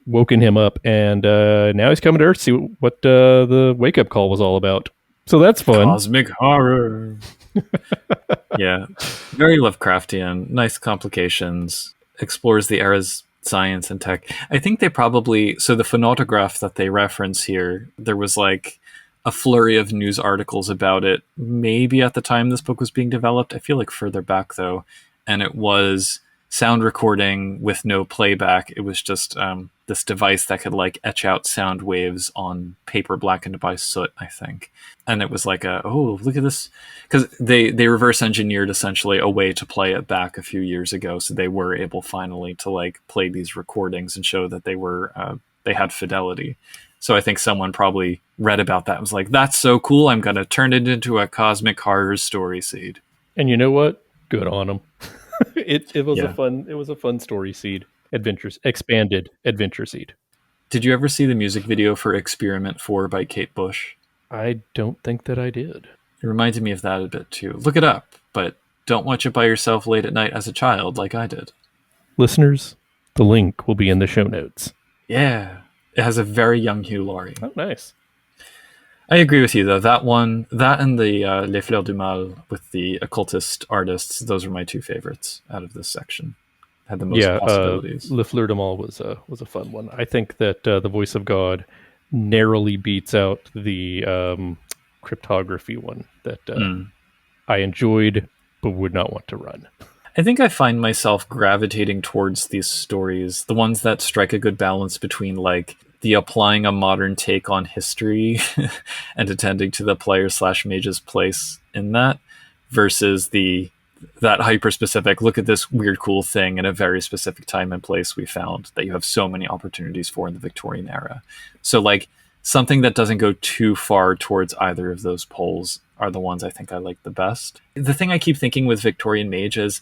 Speaker 2: woken him up, and now he's coming to Earth to see what the wake-up call was all about. So that's fun.
Speaker 1: Cosmic horror. Yeah. Very Lovecraftian. Nice complications. Explores the era's science and tech. I think they probably... So the phonautograph that they reference here, there was like a flurry of news articles about it, maybe at the time this book was being developed. I feel like further back, though. And it was sound recording with no playback. It was just this device that could like etch out sound waves on paper blackened by soot, I think. And it was like look at this, because they reverse engineered essentially a way to play it back a few years ago, so they were able finally to like play these recordings and show that they had fidelity. So I think someone probably read about that and was like, that's so cool, I'm gonna turn it into a cosmic horror story seed.
Speaker 2: And you know what, good on them. It was a fun story seed. Expanded adventure seed.
Speaker 1: Did you ever see the music video for Experiment 4 by Kate Bush?
Speaker 2: I don't think that I did.
Speaker 1: It reminded me of that a bit too. Look it up, but don't watch it by yourself late at night as a child like I did.
Speaker 2: Listeners, the link will be in the show notes.
Speaker 1: Yeah. It has a very young Hugh Laurie.
Speaker 2: Oh, nice.
Speaker 1: I agree with you, though. That one, that and the Les Fleurs du Mal with the occultist artists, those are my two favorites out of this section. Had the most possibilities.
Speaker 2: Les Fleurs du Mal was a fun one. I think that the Voice of God narrowly beats out the cryptography one that I enjoyed but would not want to run.
Speaker 1: I think I find myself gravitating towards these stories, the ones that strike a good balance between like the applying a modern take on history and attending to the player/mage's place in that, versus that hyper-specific, look at this weird cool thing in a very specific time and place we found that you have so many opportunities for in the Victorian era. So like something that doesn't go too far towards either of those poles are the ones I think I like the best. The thing I keep thinking with Victorian Mage is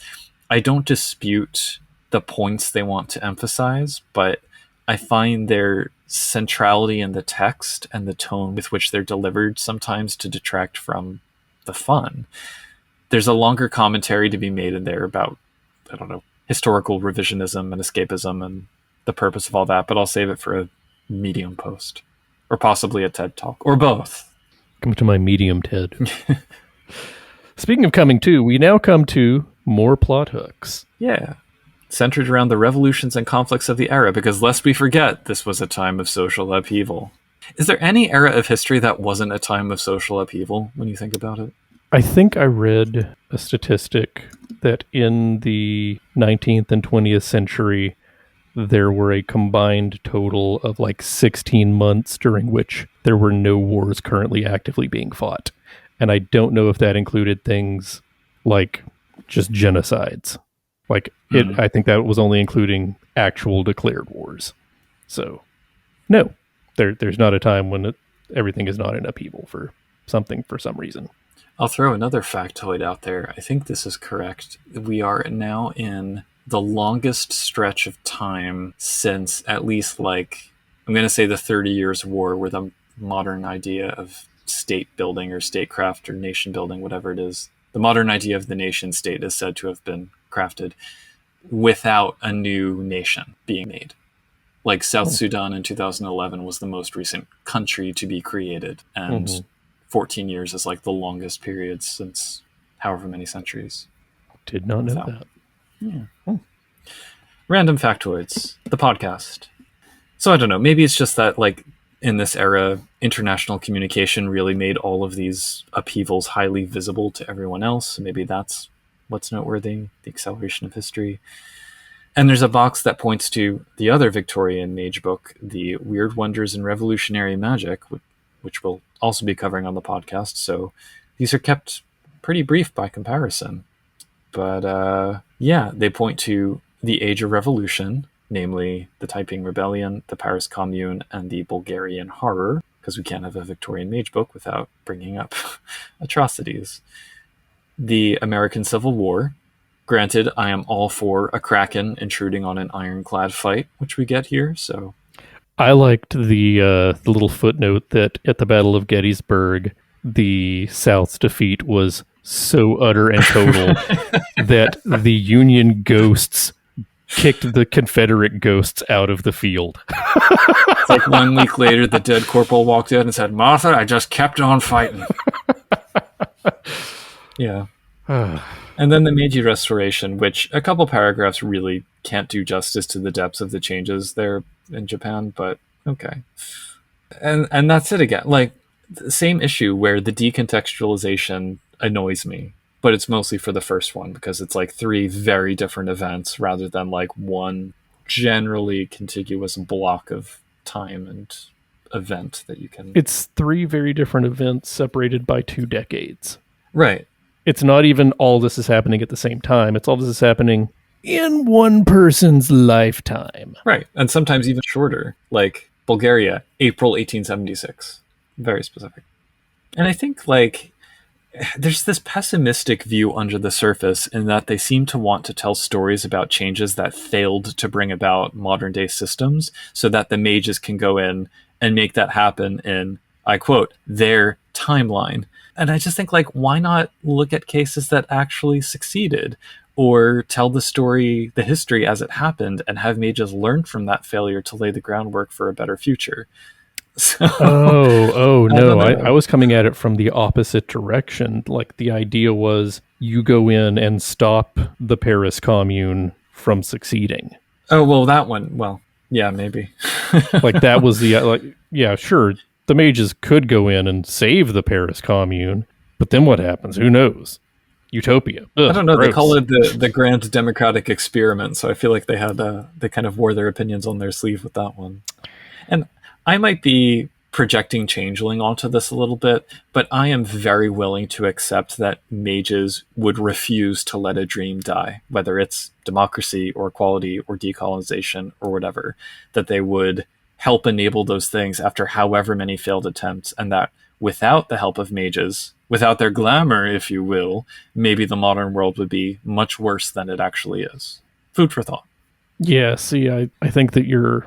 Speaker 1: I don't dispute the points they want to emphasize, but I find their centrality in the text and the tone with which they're delivered sometimes to detract from the fun. There's a longer commentary to be made in there about, I don't know, historical revisionism and escapism and the purpose of all that, but I'll save it for a Medium post. Or possibly a TED Talk. Or both.
Speaker 2: Come to my Medium, Ted. Speaking of coming to, we now come to more plot hooks.
Speaker 1: Yeah. Centered around the revolutions and conflicts of the era, because lest we forget, this was a time of social upheaval. Is there any era of history that wasn't a time of social upheaval when you think about it?
Speaker 2: I think I read a statistic that in the 19th and 20th century, there were a combined total of like 16 months during which there were no wars currently actively being fought. And I don't know if that included things like just genocides. Like, I think that was only including actual declared wars. So, no, there's not a time when everything is not in upheaval for something for some reason.
Speaker 1: I'll throw another factoid out there. I think this is correct. We are now in the longest stretch of time since at least, like, I'm going to say the 30 Years' War, where the modern idea of state building or statecraft or nation building, whatever it is, the modern idea of the nation state is said to have been crafted without a new nation being made. Like South Sudan in 2011 was the most recent country to be created, and 14 years is like the longest period since however many centuries.
Speaker 2: Did not know that.
Speaker 1: Yeah. Random factoids, the podcast. So I don't know, maybe it's just that like in this era, international communication really made all of these upheavals highly visible to everyone else. Maybe that's what's noteworthy, the acceleration of history. And there's a box that points to the other Victorian Mage book, The Weird Wonders in Revolutionary Magic, which we'll also be covering on the podcast. So these are kept pretty brief by comparison. But yeah, they point to the Age of Revolution, namely the Taiping Rebellion, the Paris Commune, and the Bulgarian Horror, because we can't have a Victorian Mage book without bringing up atrocities. The American Civil War. Granted, I am all for a kraken intruding on an ironclad fight, which we get here. So
Speaker 2: I liked the little footnote that at the Battle of Gettysburg, the South's defeat was so utter and total that the Union ghosts kicked the Confederate ghosts out of the field.
Speaker 1: It's like 1 week later, the dead corporal walked in and said, "Martha, I just kept on fighting." Yeah. And then the Meiji Restoration, which a couple paragraphs really can't do justice to the depths of the changes there in Japan, but okay. And that's it again. Like, the same issue where the decontextualization annoys me, but it's mostly for the first one because it's like 3 very different events rather than like one generally contiguous block of time and event that you can...
Speaker 2: It's 3 very different events separated by 2 decades.
Speaker 1: Right.
Speaker 2: It's not even all this is happening at the same time. It's all this is happening in one person's lifetime.
Speaker 1: Right. And sometimes even shorter, like Bulgaria, April 1876. Very specific. And I think, like, there's this pessimistic view under the surface in that they seem to want to tell stories about changes that failed to bring about modern day systems so that the mages can go in and make that happen in, I quote, their timeline. And I just think, like, why not look at cases that actually succeeded, or tell the story, the history as it happened, and have mages learn from that failure to lay the groundwork for a better future? So,
Speaker 2: No, I was coming at it from the opposite direction. Like, the idea was you go in and stop the Paris Commune from succeeding.
Speaker 1: Oh, well, that one, well, yeah, maybe.
Speaker 2: Like, that was the, like, yeah, sure, the mages could go in and save the Paris Commune, but then what happens? Who knows? Utopia. Ugh,
Speaker 1: I don't know.
Speaker 2: gross.
Speaker 1: They call it the grand democratic experiment, so I feel like they kind of wore their opinions on their sleeve with that one. And I might be projecting Changeling onto this a little bit, but I am very willing to accept that mages would refuse to let a dream die, whether it's democracy or equality or decolonization or whatever, that they would help enable those things after however many failed attempts, and that without the help of mages, without their glamour, if you will, maybe the modern world would be much worse than it actually is. Food for thought.
Speaker 2: Yeah, see, I think that you're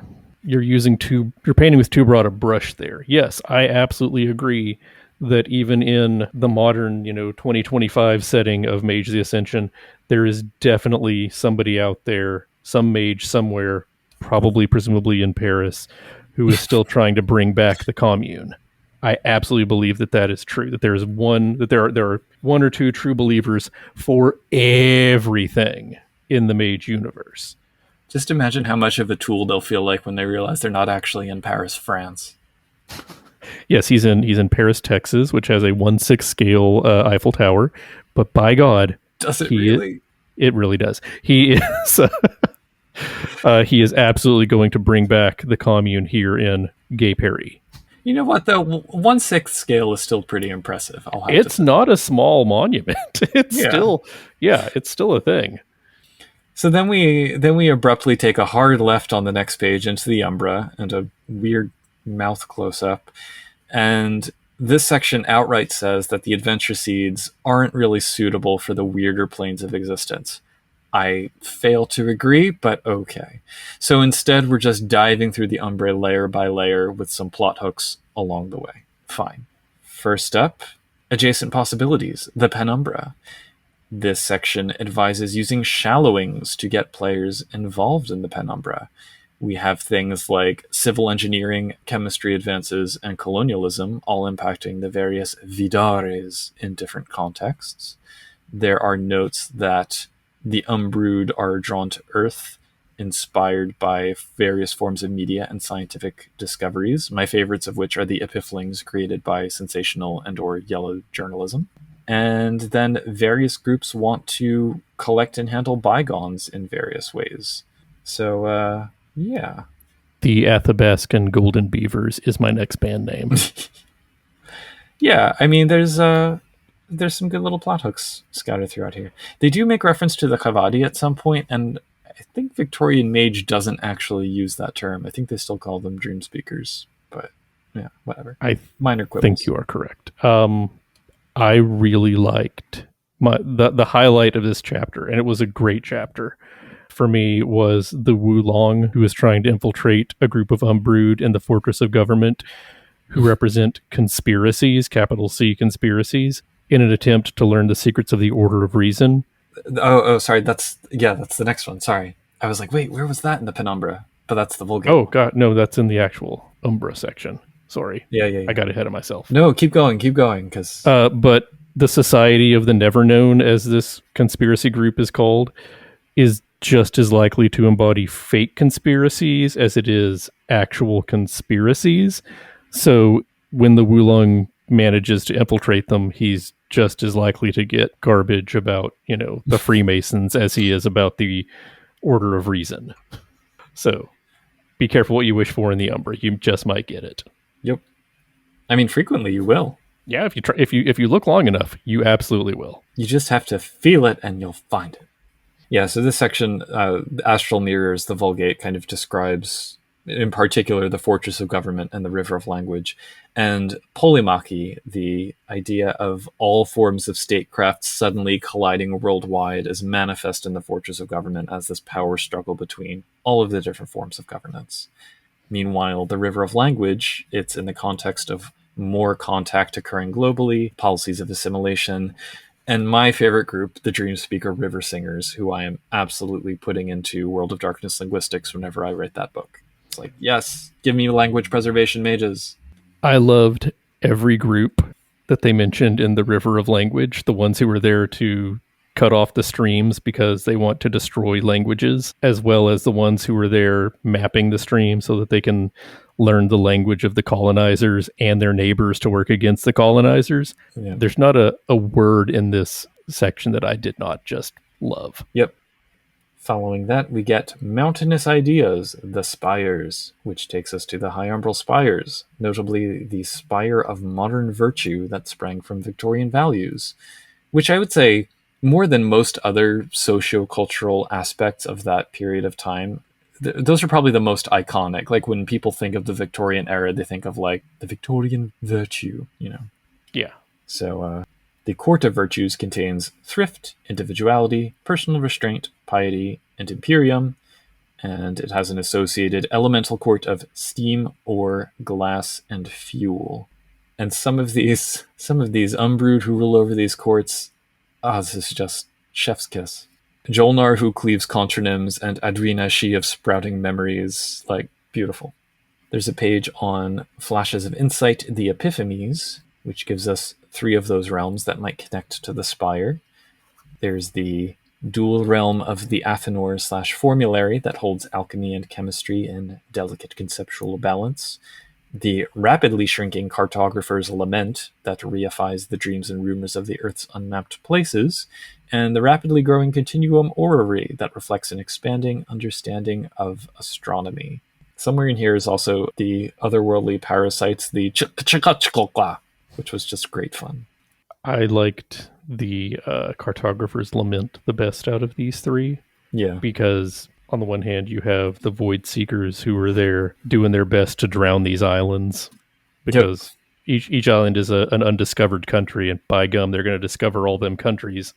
Speaker 2: painting with too broad a brush there. Yes, I absolutely agree that even in the modern, 2025 setting of Mage the Ascension, there is definitely somebody out there, some mage somewhere, probably presumably in Paris, who is still trying to bring back the commune. I absolutely believe that is true, that there are 1 or 2 true believers for everything in the Mage universe.
Speaker 1: Just imagine how much of a tool they'll feel like when they realize they're not actually in Paris, France.
Speaker 2: Yes, he's in Paris, Texas, which has a 1/6 scale Eiffel Tower. But by God,
Speaker 1: does it really?
Speaker 2: It really does. He is. He is absolutely going to bring back the commune here in Gay Paris.
Speaker 1: You know what, though? 1/6 scale is still pretty impressive.
Speaker 2: It's not a small monument. It's still a thing.
Speaker 1: So then we abruptly take a hard left on the next page into the Umbra and a weird mouth close-up. And this section outright says that the adventure seeds aren't really suitable for the weirder planes of existence. I fail to agree, but okay. So instead, we're just diving through the Umbra layer by layer with some plot hooks along the way. Fine. First up, adjacent possibilities, the Penumbra. This section advises using shallowings to get players involved in the Penumbra. We have things like civil engineering, chemistry advances, and colonialism, all impacting the various vidares in different contexts. There are notes that the Umbrood are drawn to Earth, inspired by various forms of media and scientific discoveries, my favorites of which are the epiphlings created by sensational and or yellow journalism. And then various groups want to collect and handle bygones in various ways. So, yeah.
Speaker 2: The Athabascan Golden Beavers is my next band name.
Speaker 1: Yeah, I mean, there's some good little plot hooks scattered throughout here. They do make reference to the Kavadi at some point, and I think Victorian Mage doesn't actually use that term. I think they still call them dream speakers, but yeah, whatever. Minor quibbles.
Speaker 2: Think you are correct. I really liked the highlight of this chapter, and it was a great chapter for me, was the Wulong, who is trying to infiltrate a group of Umbrood in the Fortress of Government, who represent conspiracies, capital C conspiracies, in an attempt to learn the secrets of the Order of Reason.
Speaker 1: Oh, sorry. That's the next one. Sorry. I was like, wait, where was that in the Penumbra? But that's the Vulgate.
Speaker 2: Oh, God, no, that's in the actual Umbra section. Sorry.
Speaker 1: Yeah.
Speaker 2: I got ahead of myself.
Speaker 1: No, keep going, because...
Speaker 2: but the Society of the Never Known, as this conspiracy group is called, is just as likely to embody fake conspiracies as it is actual conspiracies. So when the Wulong manages to infiltrate them, he's just as likely to get garbage about, the Freemasons as he is about the Order of Reason. So be careful what you wish for in the Umbra. You just might get it.
Speaker 1: Yep. I mean, frequently you will.
Speaker 2: Yeah, if you try, if you look long enough, you absolutely will.
Speaker 1: You just have to feel it and you'll find it. Yeah, so this section, Astral Mirrors, the Vulgate, kind of describes, in particular, the Fortress of Government and the River of Language. And polymachy, the idea of all forms of statecraft suddenly colliding worldwide, is manifest in the Fortress of Government as this power struggle between all of the different forms of governance. Meanwhile, the River of Language, it's in the context of more contact occurring globally, policies of assimilation, and my favorite group, the Dream Speaker River Singers, who I am absolutely putting into World of Darkness linguistics whenever I write that book. It's like, yes, give me language preservation mages.
Speaker 2: I loved every group that they mentioned in the River of Language, the ones who were there to cut off the streams because they want to destroy languages, as well as the ones who were there mapping the stream so that they can learn the language of the colonizers and their neighbors to work against the colonizers.
Speaker 1: Yeah.
Speaker 2: There's not a word in this section that I did not just love.
Speaker 1: Yep. Following that, we get Mountainous Ideas, the Spires, which takes us to the High Umbral Spires, notably the Spire of Modern Virtue that sprang from Victorian values, which I would say, more than most other socio-cultural aspects of that period of time, those are probably the most iconic. Like when people think of the Victorian era, they think of like the Victorian virtue,
Speaker 2: Yeah.
Speaker 1: So the Court of Virtues contains thrift, individuality, personal restraint, piety, and imperium, and it has an associated elemental court of steam, ore, glass, and fuel. And some of these Umbrood who rule over these courts, this is just chef's kiss. Jolnar, who cleaves contronyms, and Adrina, she of sprouting memories, like, beautiful. There's a page on Flashes of Insight, the Epiphanes, which gives us 3 of those realms that might connect to the Spire. There's the dual realm of the Athanor/Formulary that holds alchemy and chemistry in delicate conceptual balance. The rapidly shrinking Cartographer's Lament that reifies the dreams and rumors of the Earth's unmapped places, and the rapidly growing Continuum Orrery that reflects an expanding understanding of astronomy. Somewhere in here is also the otherworldly parasites, the Chikachikokla, which was just great fun.
Speaker 2: I liked the Cartographer's Lament the best out of these 3.
Speaker 1: Yeah.
Speaker 2: Because on the one hand, you have the Void Seekers who are there doing their best to drown these islands. Because each island is an undiscovered country, and by gum, they're going to discover all them countries.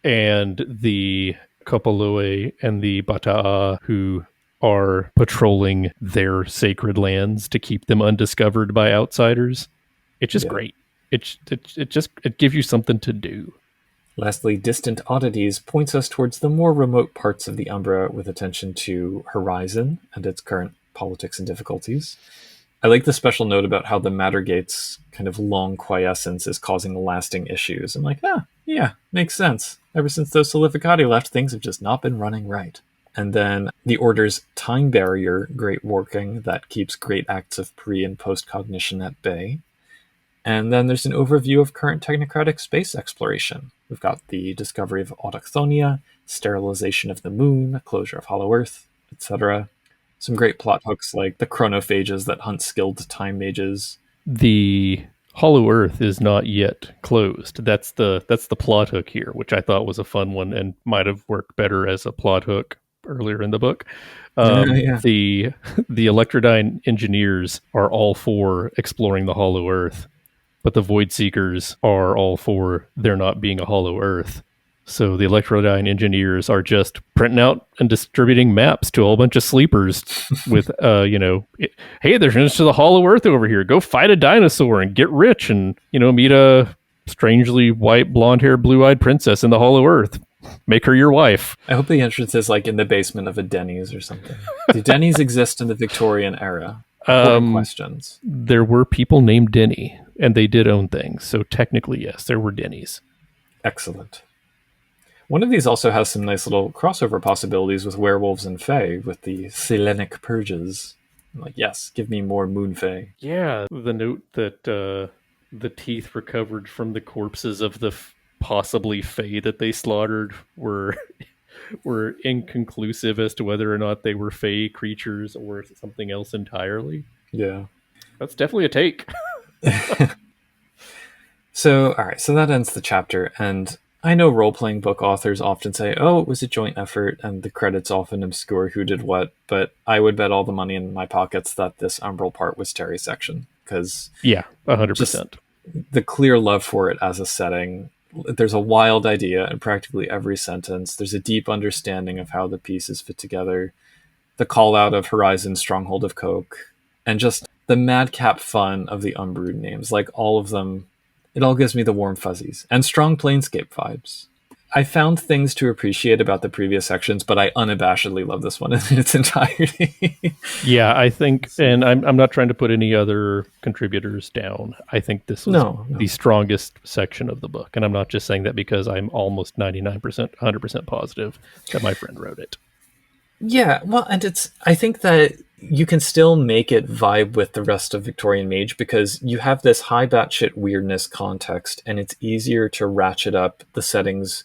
Speaker 2: And the Kopaloe and the Bata'a who are patrolling their sacred lands to keep them undiscovered by outsiders. It's just great. It gives you something to do.
Speaker 1: Lastly, Distant Oddities points us towards the more remote parts of the Umbra with attention to Horizon and its current politics and difficulties. I like the special note about how the Mattergate's kind of long quiescence is causing lasting issues. I'm like, yeah, makes sense. Ever since those Solificati left, things have just not been running right. And then the Order's time barrier great working that keeps great acts of pre and post cognition at bay. And then there's an overview of current technocratic space exploration. We've got the discovery of autochthonia, sterilization of the moon, closure of Hollow Earth, etc. Some great plot hooks like the chronophages that hunt skilled time mages.
Speaker 2: The Hollow Earth is not yet closed. That's the plot hook here, which I thought was a fun one and might have worked better as a plot hook earlier in the book.
Speaker 1: Yeah.
Speaker 2: The Electrodyne engineers are all for exploring the Hollow Earth, but the Void Seekers are all for there not being a Hollow Earth. So the Electrodyne engineers are just printing out and distributing maps to a whole bunch of sleepers with, hey, there's just the Hollow Earth over here. Go fight a dinosaur and get rich and, meet a strangely white, blonde-haired, blue-eyed princess in the Hollow Earth. Make her your wife.
Speaker 1: I hope the entrance is like in the basement of a Denny's or something. Do Denny's exist in the Victorian era? Questions.
Speaker 2: There were people named Denny, and they did own things. So technically, yes, there were Denny's.
Speaker 1: Excellent. One of these also has some nice little crossover possibilities with werewolves and fae, with the Selenic purges. I'm like, yes, give me more moon fae.
Speaker 2: Yeah, the note that the teeth recovered from the corpses of the possibly fae that they slaughtered were inconclusive as to whether or not they were fae creatures or something else entirely.
Speaker 1: Yeah.
Speaker 2: That's definitely a take.
Speaker 1: So, all right, so that ends the chapter, and I know role-playing book authors often say, oh, it was a joint effort, and the credits often obscure who did what, but I would bet all the money in my pockets that this Umbral part was Terry's section, because...
Speaker 2: Yeah, 100%.
Speaker 1: The clear love for it as a setting. There's a wild idea in practically every sentence. There's a deep understanding of how the pieces fit together. The call-out of Horizon's Stronghold of Coke, and just the madcap fun of the Umbrood names, like all of them. It all gives me the warm fuzzies and strong Planescape vibes. I found things to appreciate about the previous sections, but I unabashedly love this one in its entirety.
Speaker 2: Yeah, I think, and I'm not trying to put any other contributors down. I think this was the strongest section of the book, and I'm not just saying that because I'm almost 99%, 100% positive that my friend wrote it.
Speaker 1: Yeah, well, and I think that you can still make it vibe with the rest of Victorian Mage because you have this high batshit weirdness context, and it's easier to ratchet up the setting's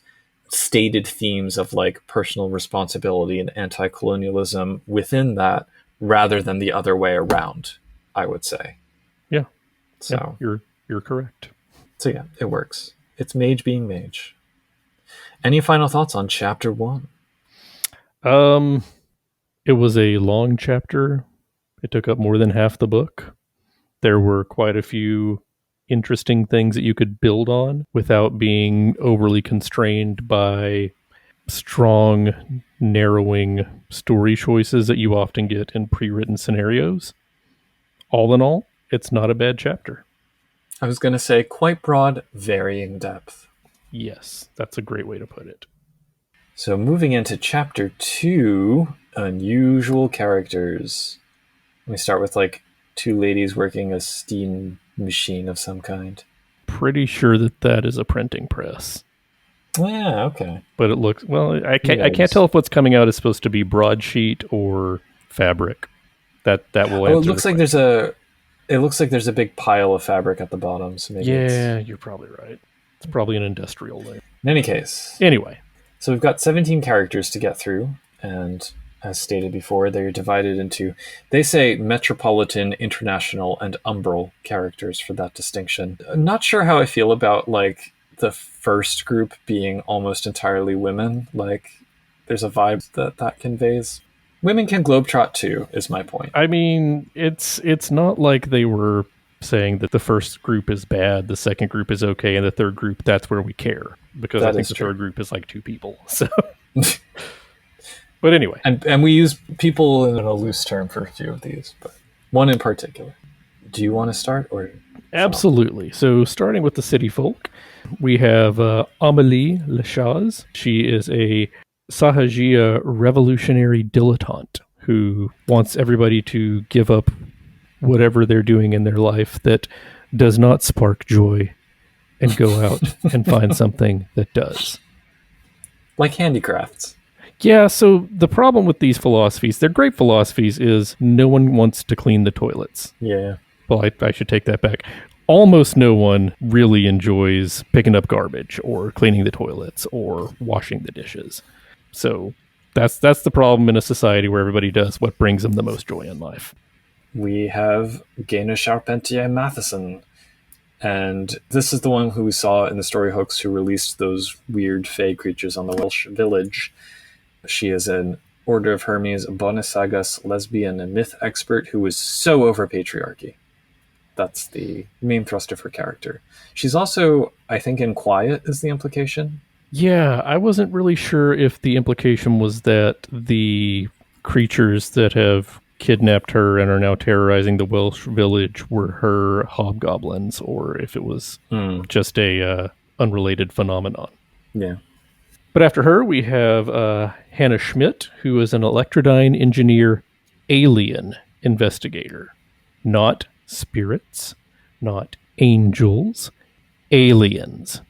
Speaker 1: stated themes of like personal responsibility and anti-colonialism within that rather than the other way around, I would say.
Speaker 2: Yeah.
Speaker 1: So
Speaker 2: yeah, you're correct.
Speaker 1: So yeah, it works. It's Mage being Mage. Any final thoughts on chapter 1?
Speaker 2: It was a long chapter. It took up more than half the book. There were quite a few interesting things that you could build on without being overly constrained by strong, narrowing story choices that you often get in pre-written scenarios. All in all, it's not a bad chapter.
Speaker 1: I was going to say quite broad, varying depth.
Speaker 2: Yes, that's a great way to put it.
Speaker 1: So moving into chapter 2, unusual characters. Let me start with like 2 ladies working a steam machine of some kind.
Speaker 2: Pretty sure that is a printing press.
Speaker 1: Yeah, okay.
Speaker 2: But it looks, well, I can't tell if what's coming out is supposed to be broadsheet or fabric. That will answer.
Speaker 1: It looks like there's a big pile of fabric at the bottom. So maybe
Speaker 2: you're probably right. It's probably an industrial layer.
Speaker 1: In any case.
Speaker 2: Anyway.
Speaker 1: So we've got 17 characters to get through, and as stated before, they're divided into, they say, metropolitan, international, and umbral characters for that distinction. Not sure how I feel about, like, the first group being almost entirely women. Like, there's a vibe that conveys. Women can globetrot too, is my point.
Speaker 2: I mean, it's not like they were saying that the first group is bad, the second group is okay, and the third group, that's where we care. Because I think the third group is like 2 people. So, but anyway.
Speaker 1: And we use people in a loose term for a few of these, but one in particular. Do you want to start? Or
Speaker 2: Absolutely. So starting with the city folk, we have Amélie Lachaz. She is a Sahajia revolutionary dilettante who wants everybody to give up whatever they're doing in their life that does not spark joy and go out and find something that does.
Speaker 1: Like handicrafts.
Speaker 2: Yeah, so the problem with these philosophies, they're great philosophies, is no one wants to clean the toilets.
Speaker 1: Yeah.
Speaker 2: Well, I should take that back. Almost no one really enjoys picking up garbage or cleaning the toilets or washing the dishes. So that's the problem in a society where everybody does what brings them the most joy in life.
Speaker 1: We have Gaina Charpentier Matheson. And this is the one who we saw in the story hooks who released those weird fae creatures on the Welsh village. She is an Order of Hermes Bonissagas lesbian and myth expert who is so over patriarchy. That's the main thrust of her character. She's also, I think, in Quiet is the implication.
Speaker 2: Yeah, I wasn't really sure if the implication was that the creatures that have kidnapped her and are now terrorizing the Welsh village were her hobgoblins, or if it was just a unrelated phenomenon.
Speaker 1: Yeah.
Speaker 2: But after her, we have Hannah Schmidt, who is an Electrodyne engineer alien investigator. Not spirits, not angels, aliens.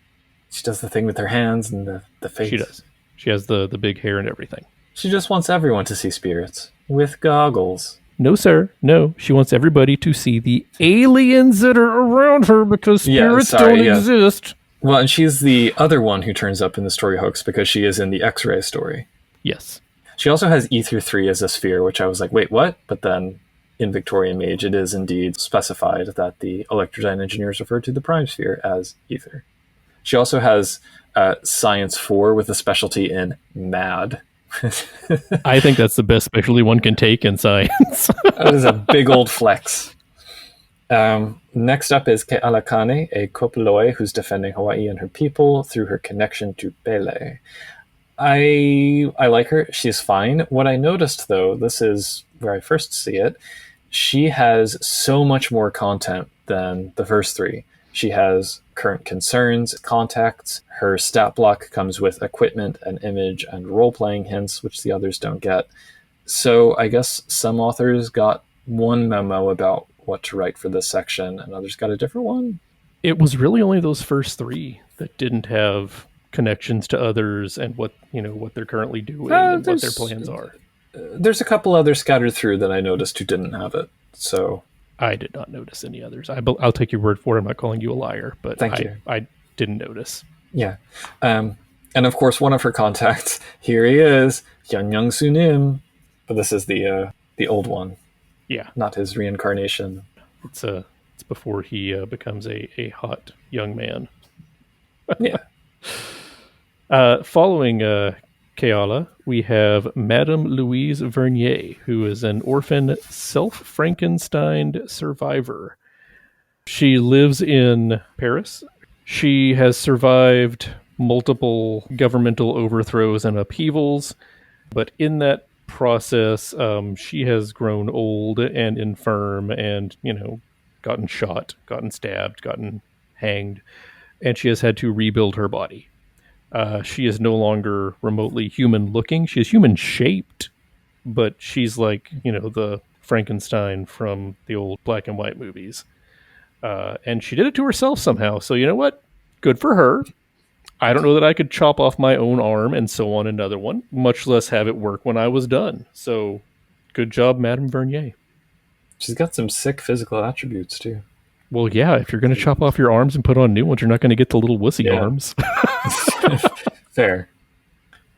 Speaker 1: She does the thing with her hands and the face.
Speaker 2: She does. She has the big hair and everything.
Speaker 1: She just wants everyone to see spirits with goggles.
Speaker 2: No, sir. No. She wants everybody to see the aliens that are around her because spirits don't exist.
Speaker 1: Well, and she's the other one who turns up in the story hooks because she is in the X-ray story.
Speaker 2: Yes.
Speaker 1: She also has Ether 3 as a sphere, which I was like, wait, what? But then in Victorian Mage, it is indeed specified that the Electrodyne engineers refer to the prime sphere as Ether. She also has Science 4 with a specialty in MAD.
Speaker 2: I think that's the best specialty one can take in science.
Speaker 1: That is a big old flex. Next up is Ke Alakane, a Kopoloi who's defending Hawaii and her people through her connection to Pele. I like her. She's fine. What I noticed, though, this is where I first see it, she has so much more content than the first three. She has current concerns, contacts. Her stat block comes with equipment and image and role-playing hints, which the others don't get. So I guess some authors got one memo about what to write for this section, and others got a different one.
Speaker 2: It was really only those first three that didn't have connections to others and what they're currently doing and what their plans are.
Speaker 1: There's a couple others scattered through that I noticed who didn't have it. So
Speaker 2: I did not notice any others. I'll take your word for it. I'm not calling you a liar, but
Speaker 1: Thank you.
Speaker 2: I didn't notice.
Speaker 1: Yeah. And of course, one of her contacts, here he is, Young Sunim. But this is the old one.
Speaker 2: Yeah.
Speaker 1: Not his reincarnation.
Speaker 2: It's before he becomes a hot young man.
Speaker 1: Yeah.
Speaker 2: Following Keala, we have Madame Louise Vernier, who is an orphan self-Frankensteined survivor. She lives in Paris. She has survived multiple governmental overthrows and upheavals, but in that process, she has grown old and infirm and, gotten shot, gotten stabbed, gotten hanged, and she has had to rebuild her body. She is no longer remotely human looking. She is human shaped, but she's like, the Frankenstein from the old black and white movies. And she did it to herself somehow. So you know what? Good for her. I don't know that I could chop off my own arm and sew on another one, much less have it work when I was done. So good job, Madame Vernier.
Speaker 1: She's got some sick physical attributes, too.
Speaker 2: Well, yeah, if you're going to chop off your arms and put on new ones, you're not going to get the little wussy arms.
Speaker 1: Fair.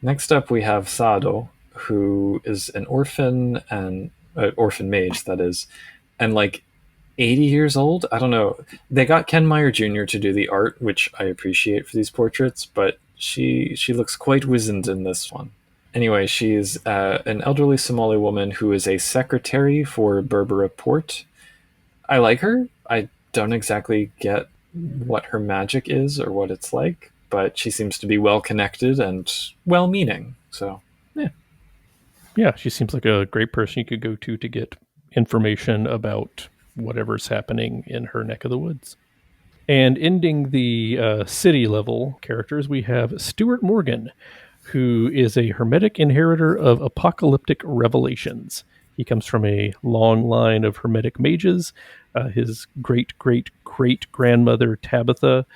Speaker 1: Next up, we have Sado, who is an orphan and orphan mage, that is, and like 80 years old. I don't know. They got Ken Meyer Jr. to do the art, which I appreciate for these portraits, but she looks quite wizened in this one. Anyway, she's an elderly Somali woman who is a secretary for Berbera Port. I like her. I don't exactly get what her magic is or what it's like, but she seems to be well connected and well meaning. So
Speaker 2: yeah, she seems like a great person you could go to get information about whatever's happening in her neck of the woods. And ending the city level characters, we have Stuart Morgan, who is a hermetic inheritor of apocalyptic revelations. He comes from a long line of hermetic mages. His great-great-great-grandmother, Tabitha,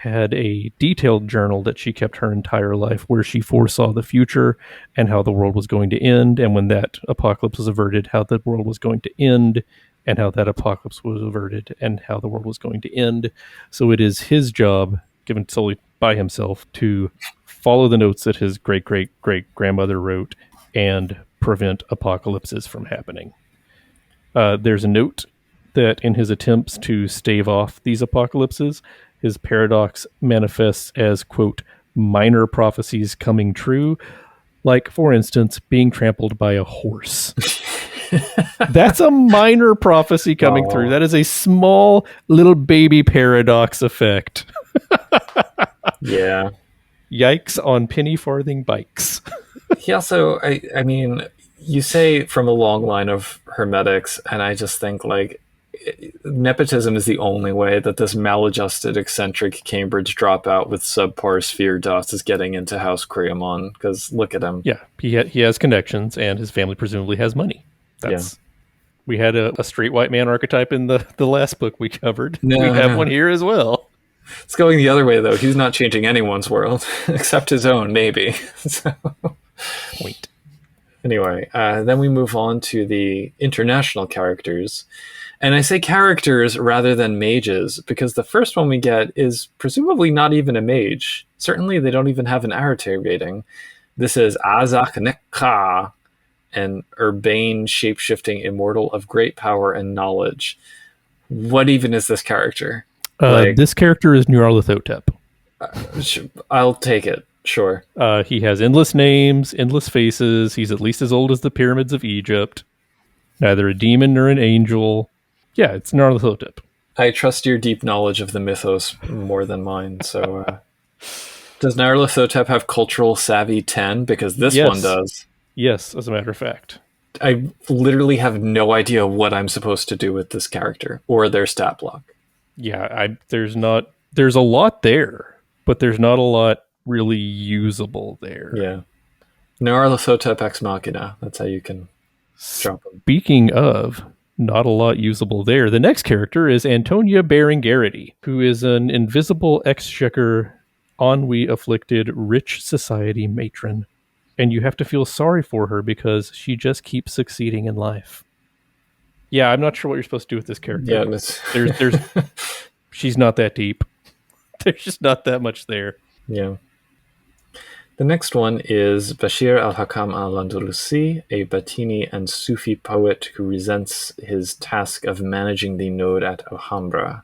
Speaker 2: had a detailed journal that she kept her entire life where she foresaw the future and how the world was going to end. And when that apocalypse was averted, how the world was going to end, and how that apocalypse was averted and how the world was going to end. So it is his job, given solely by himself, to follow the notes that his great-great-great-grandmother wrote and prevent apocalypses from happening. There's a note that in his attempts to stave off these apocalypses, his paradox manifests as, quote, minor prophecies coming true, like, for instance, being trampled by a horse. That's a minor prophecy coming through. That is a small little baby paradox effect.
Speaker 1: Yeah.
Speaker 2: Yikes on penny farthing bikes.
Speaker 1: He also, I mean, you say from a long line of hermetics, and I just think, like, nepotism is the only way that this maladjusted, eccentric Cambridge dropout with subpar sphere dust is getting into House Creamon, because look at him.
Speaker 2: Yeah, he has connections, and his family presumably has money. We had a straight white man archetype in the last book we covered. We have one here as well.
Speaker 1: It's going the other way, though. He's not changing anyone's world, except his own, maybe. So.
Speaker 2: Point.
Speaker 1: Anyway, then we move on to the international characters. And I say characters rather than mages, because the first one we get is presumably not even a mage. Certainly they don't even have an arete rating. This is Azak Nekka, an urbane, shape-shifting immortal of great power and knowledge. What even is this character?
Speaker 2: This character is Nyarlathotep.
Speaker 1: I'll take it. Sure.
Speaker 2: He has endless names, endless faces. He's at least as old as the pyramids of Egypt. Neither a demon nor an angel. Yeah, it's Nyarlathotep.
Speaker 1: I trust your deep knowledge of the mythos more than mine. So, does Nyarlathotep have cultural savvy 10? Because this one does.
Speaker 2: Yes, as a matter of fact.
Speaker 1: I literally have no idea what I'm supposed to do with this character or their stat block.
Speaker 2: Yeah, there's a lot there, but there's not a lot really usable there.
Speaker 1: Yeah. Nyarlathotep ex machina. That's how you can drop them.
Speaker 2: Speaking of not a lot usable there, the next character is Antonia Berengarity, who is an invisible exchequer, ennui-afflicted, rich society matron. And you have to feel sorry for her because she just keeps succeeding in life. Yeah, I'm not sure what you're supposed to do with this character.
Speaker 1: Yeah,
Speaker 2: there's she's not that deep. There's just not that much there.
Speaker 1: Yeah. The next one is Bashir al-Hakam al-Andalusi, a Batini and Sufi poet who resents his task of managing the node at Alhambra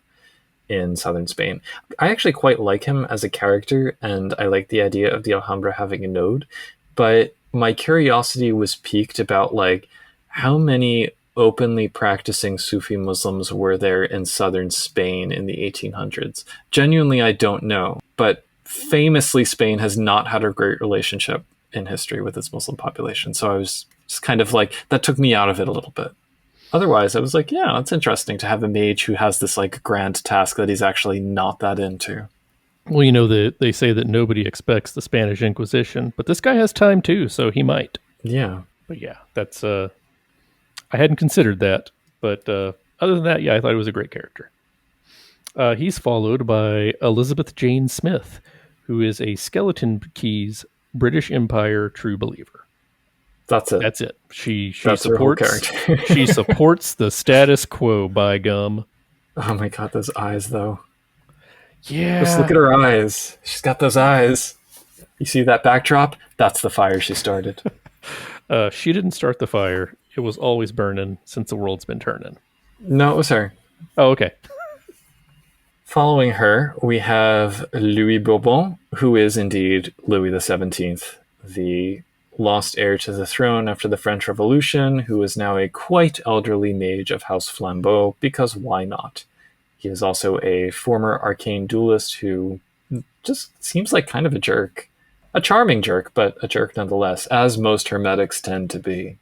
Speaker 1: in southern Spain. I actually quite like him as a character, and I like the idea of the Alhambra having a node, but my curiosity was piqued about, like, how many openly practicing Sufi Muslims were there in southern Spain in the 1800s. Genuinely, I don't know, but famously Spain has not had a great relationship in history with its Muslim population, so I was just kind of like, that took me out of it a little bit. Otherwise, I was like, yeah, it's interesting to have a mage who has this, like, grand task that he's actually not that into.
Speaker 2: Well, you know, they say that nobody expects the Spanish Inquisition, but this guy has time too, so he might.
Speaker 1: Yeah.
Speaker 2: But yeah, that's I hadn't considered that, but other than that, yeah, I thought he was a great character. He's followed by Elizabeth Jane Smith, who is a Skeleton Keys British Empire true believer.
Speaker 1: That's it.
Speaker 2: That's it. She
Speaker 1: That's
Speaker 2: supports she supports the status quo, by gum.
Speaker 1: Oh my god, those eyes though.
Speaker 2: Yeah.
Speaker 1: Just look at her eyes. She's got those eyes. You see that backdrop? That's the fire she started.
Speaker 2: She didn't start the fire. It was always burning since the world's been turning.
Speaker 1: No, it was her.
Speaker 2: Oh, okay.
Speaker 1: Following her, we have Louis Bourbon, who is indeed Louis XVII, the lost heir to the throne after the French Revolution, who is now a quite elderly mage of House Flambeau, because why not? He is also a former arcane duelist who just seems like kind of a jerk. A charming jerk, but a jerk nonetheless, as most hermetics tend to be.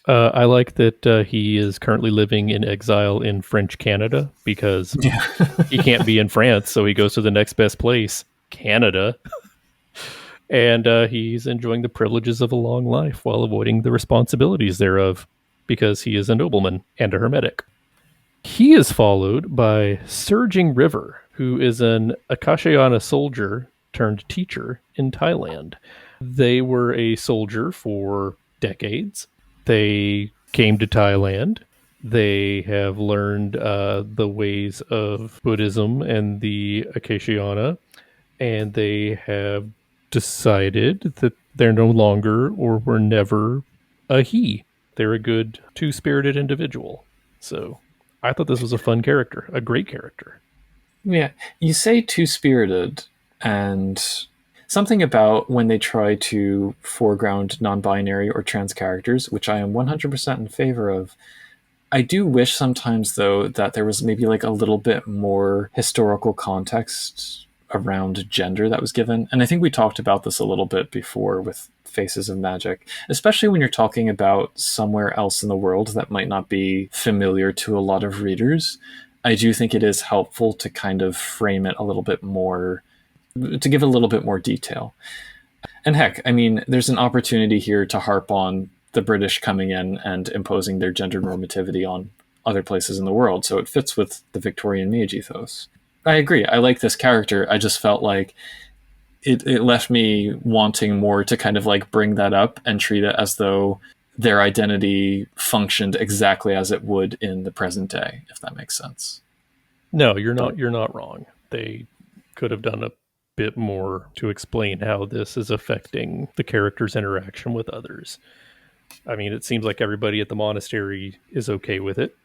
Speaker 2: I like that he is currently living in exile in French Canada because he can't be in France, so he goes to the next best place, Canada. And he's enjoying the privileges of a long life while avoiding the responsibilities thereof because he is a nobleman and a hermetic. He is followed by Surging River, who is an Akashiana soldier turned teacher in Thailand. They were a soldier for decades. They came to Thailand. They have learned the ways of Buddhism and the Akashiana, and they have decided that they're no longer or were never a he. They're a good two-spirited individual. So I thought this was a fun character, a great character.
Speaker 1: Yeah, you say two-spirited, and something about when they try to foreground non-binary or trans characters, which I am 100% in favor of. I do wish sometimes, though, that there was maybe like a little bit more historical context around gender that was given. And I think we talked about this a little bit before with Faces of Magic, especially when you're talking about somewhere else in the world that might not be familiar to a lot of readers. I do think it is helpful to kind of frame it a little bit more, to give a little bit more detail. And heck, I mean, there's an opportunity here to harp on the British coming in and imposing their gender normativity on other places in the world, so it fits with the Victorian Mage ethos. I agree, I like this character, I just felt like it left me wanting more to kind of like bring that up and treat it as though their identity functioned exactly as it would in the present day, if that makes sense.
Speaker 2: No, you're not wrong. They could have done a bit more to explain how this is affecting the character's interaction with others. I mean, it seems like everybody at the monastery is okay with it.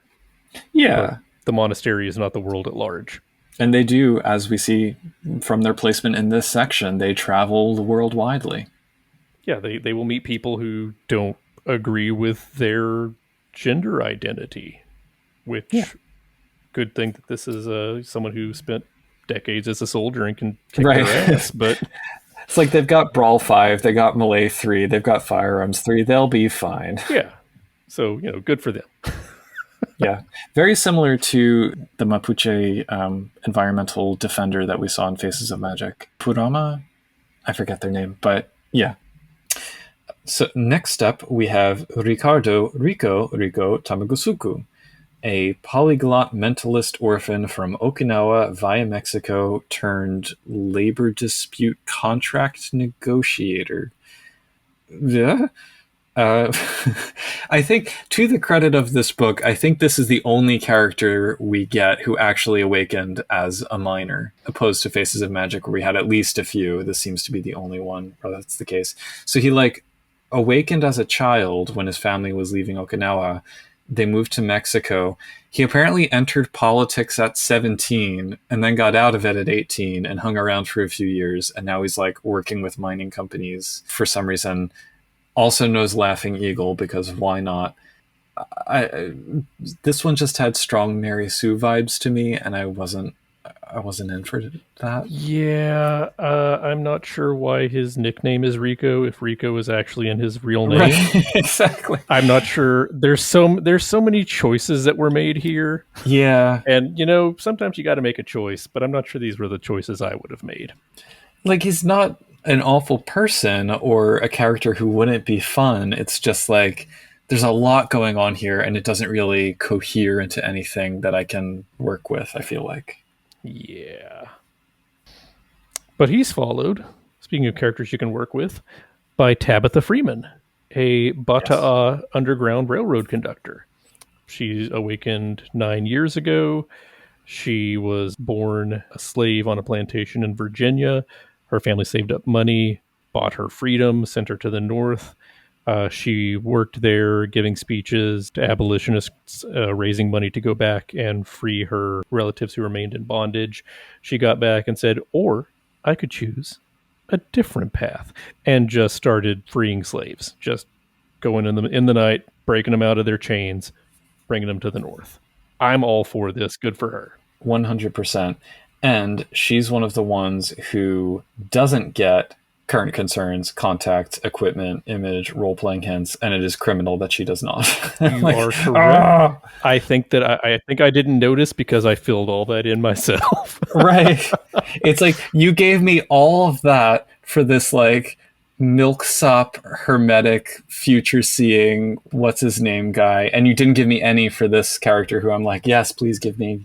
Speaker 1: Yeah.
Speaker 2: The monastery is not the world at large.
Speaker 1: And they do, as we see from their placement in this section, they travel the world widely.
Speaker 2: Yeah, they will meet people who don't agree with their gender identity, which good thing that this is someone who spent decades as a soldier and can kick their ass, but
Speaker 1: it's like they've got Brawl 5, they got Melee 3, they've got Firearms 3, they'll be fine.
Speaker 2: Yeah. So, good for them.
Speaker 1: Yeah. Very similar to the Mapuche environmental defender that we saw in Faces of Magic. Purama? I forget their name, but yeah. So next up, we have Rico Tamagusuku, a polyglot mentalist orphan from Okinawa via Mexico turned labor dispute contract negotiator. Yeah. I think, to the credit of this book, I think this is the only character we get who actually awakened as a minor, opposed to Faces of Magic, where we had at least a few. This seems to be the only one where that's the case. So he awakened as a child when his family was leaving Okinawa. They moved to Mexico. He apparently entered politics at 17 and then got out of it at 18 and hung around for a few years. And now he's working with mining companies for some reason. Also knows Laughing Eagle, because why not? This one just had strong Mary Sue vibes to me, and I wasn't in for that.
Speaker 2: Yeah, I'm not sure why his nickname is Rico, if Rico is actually in his real name.
Speaker 1: Right, exactly.
Speaker 2: I'm not sure. There's so many choices that were made here.
Speaker 1: Yeah.
Speaker 2: And, sometimes you got to make a choice, but I'm not sure these were the choices I would have made.
Speaker 1: He's not an awful person or a character who wouldn't be fun. It's just there's a lot going on here, and it doesn't really cohere into anything that I can work with, I feel like.
Speaker 2: Yeah. But he's followed, speaking of characters you can work with, by Tabitha Freeman, a Bata'a Underground Railroad conductor. She awakened 9 years ago. She was born a slave on a plantation in Virginia. Her family saved up money, bought her freedom, sent her to the North. She worked there giving speeches to abolitionists, raising money to go back and free her relatives who remained in bondage. She got back and said, or I could choose a different path, and just started freeing slaves, just going in the night, breaking them out of their chains, bringing them to the North. I'm all for this. Good for her.
Speaker 1: 100%. And she's one of the ones who doesn't get current concerns, contact, equipment, image, role-playing hints, and it is criminal that she does not.
Speaker 2: You are correct. I think I didn't notice because I filled all that in myself.
Speaker 1: Right. It's you gave me all of that for this milksop, hermetic, future seeing, what's his name guy, and you didn't give me any for this character who I'm like, yes, please give me.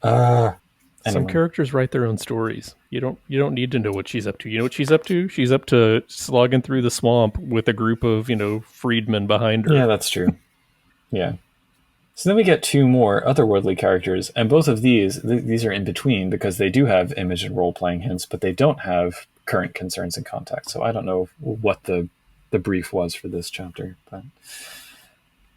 Speaker 2: Some characters write their own stories. You don't need to know what she's up to. You know what she's up to? She's up to slogging through the swamp with a group of, freedmen behind her.
Speaker 1: Yeah, that's true. Yeah. So then we get two more otherworldly characters, and both of these are in between because they do have image and role-playing hints, but they don't have current concerns and context. So I don't know what the brief was for this chapter. But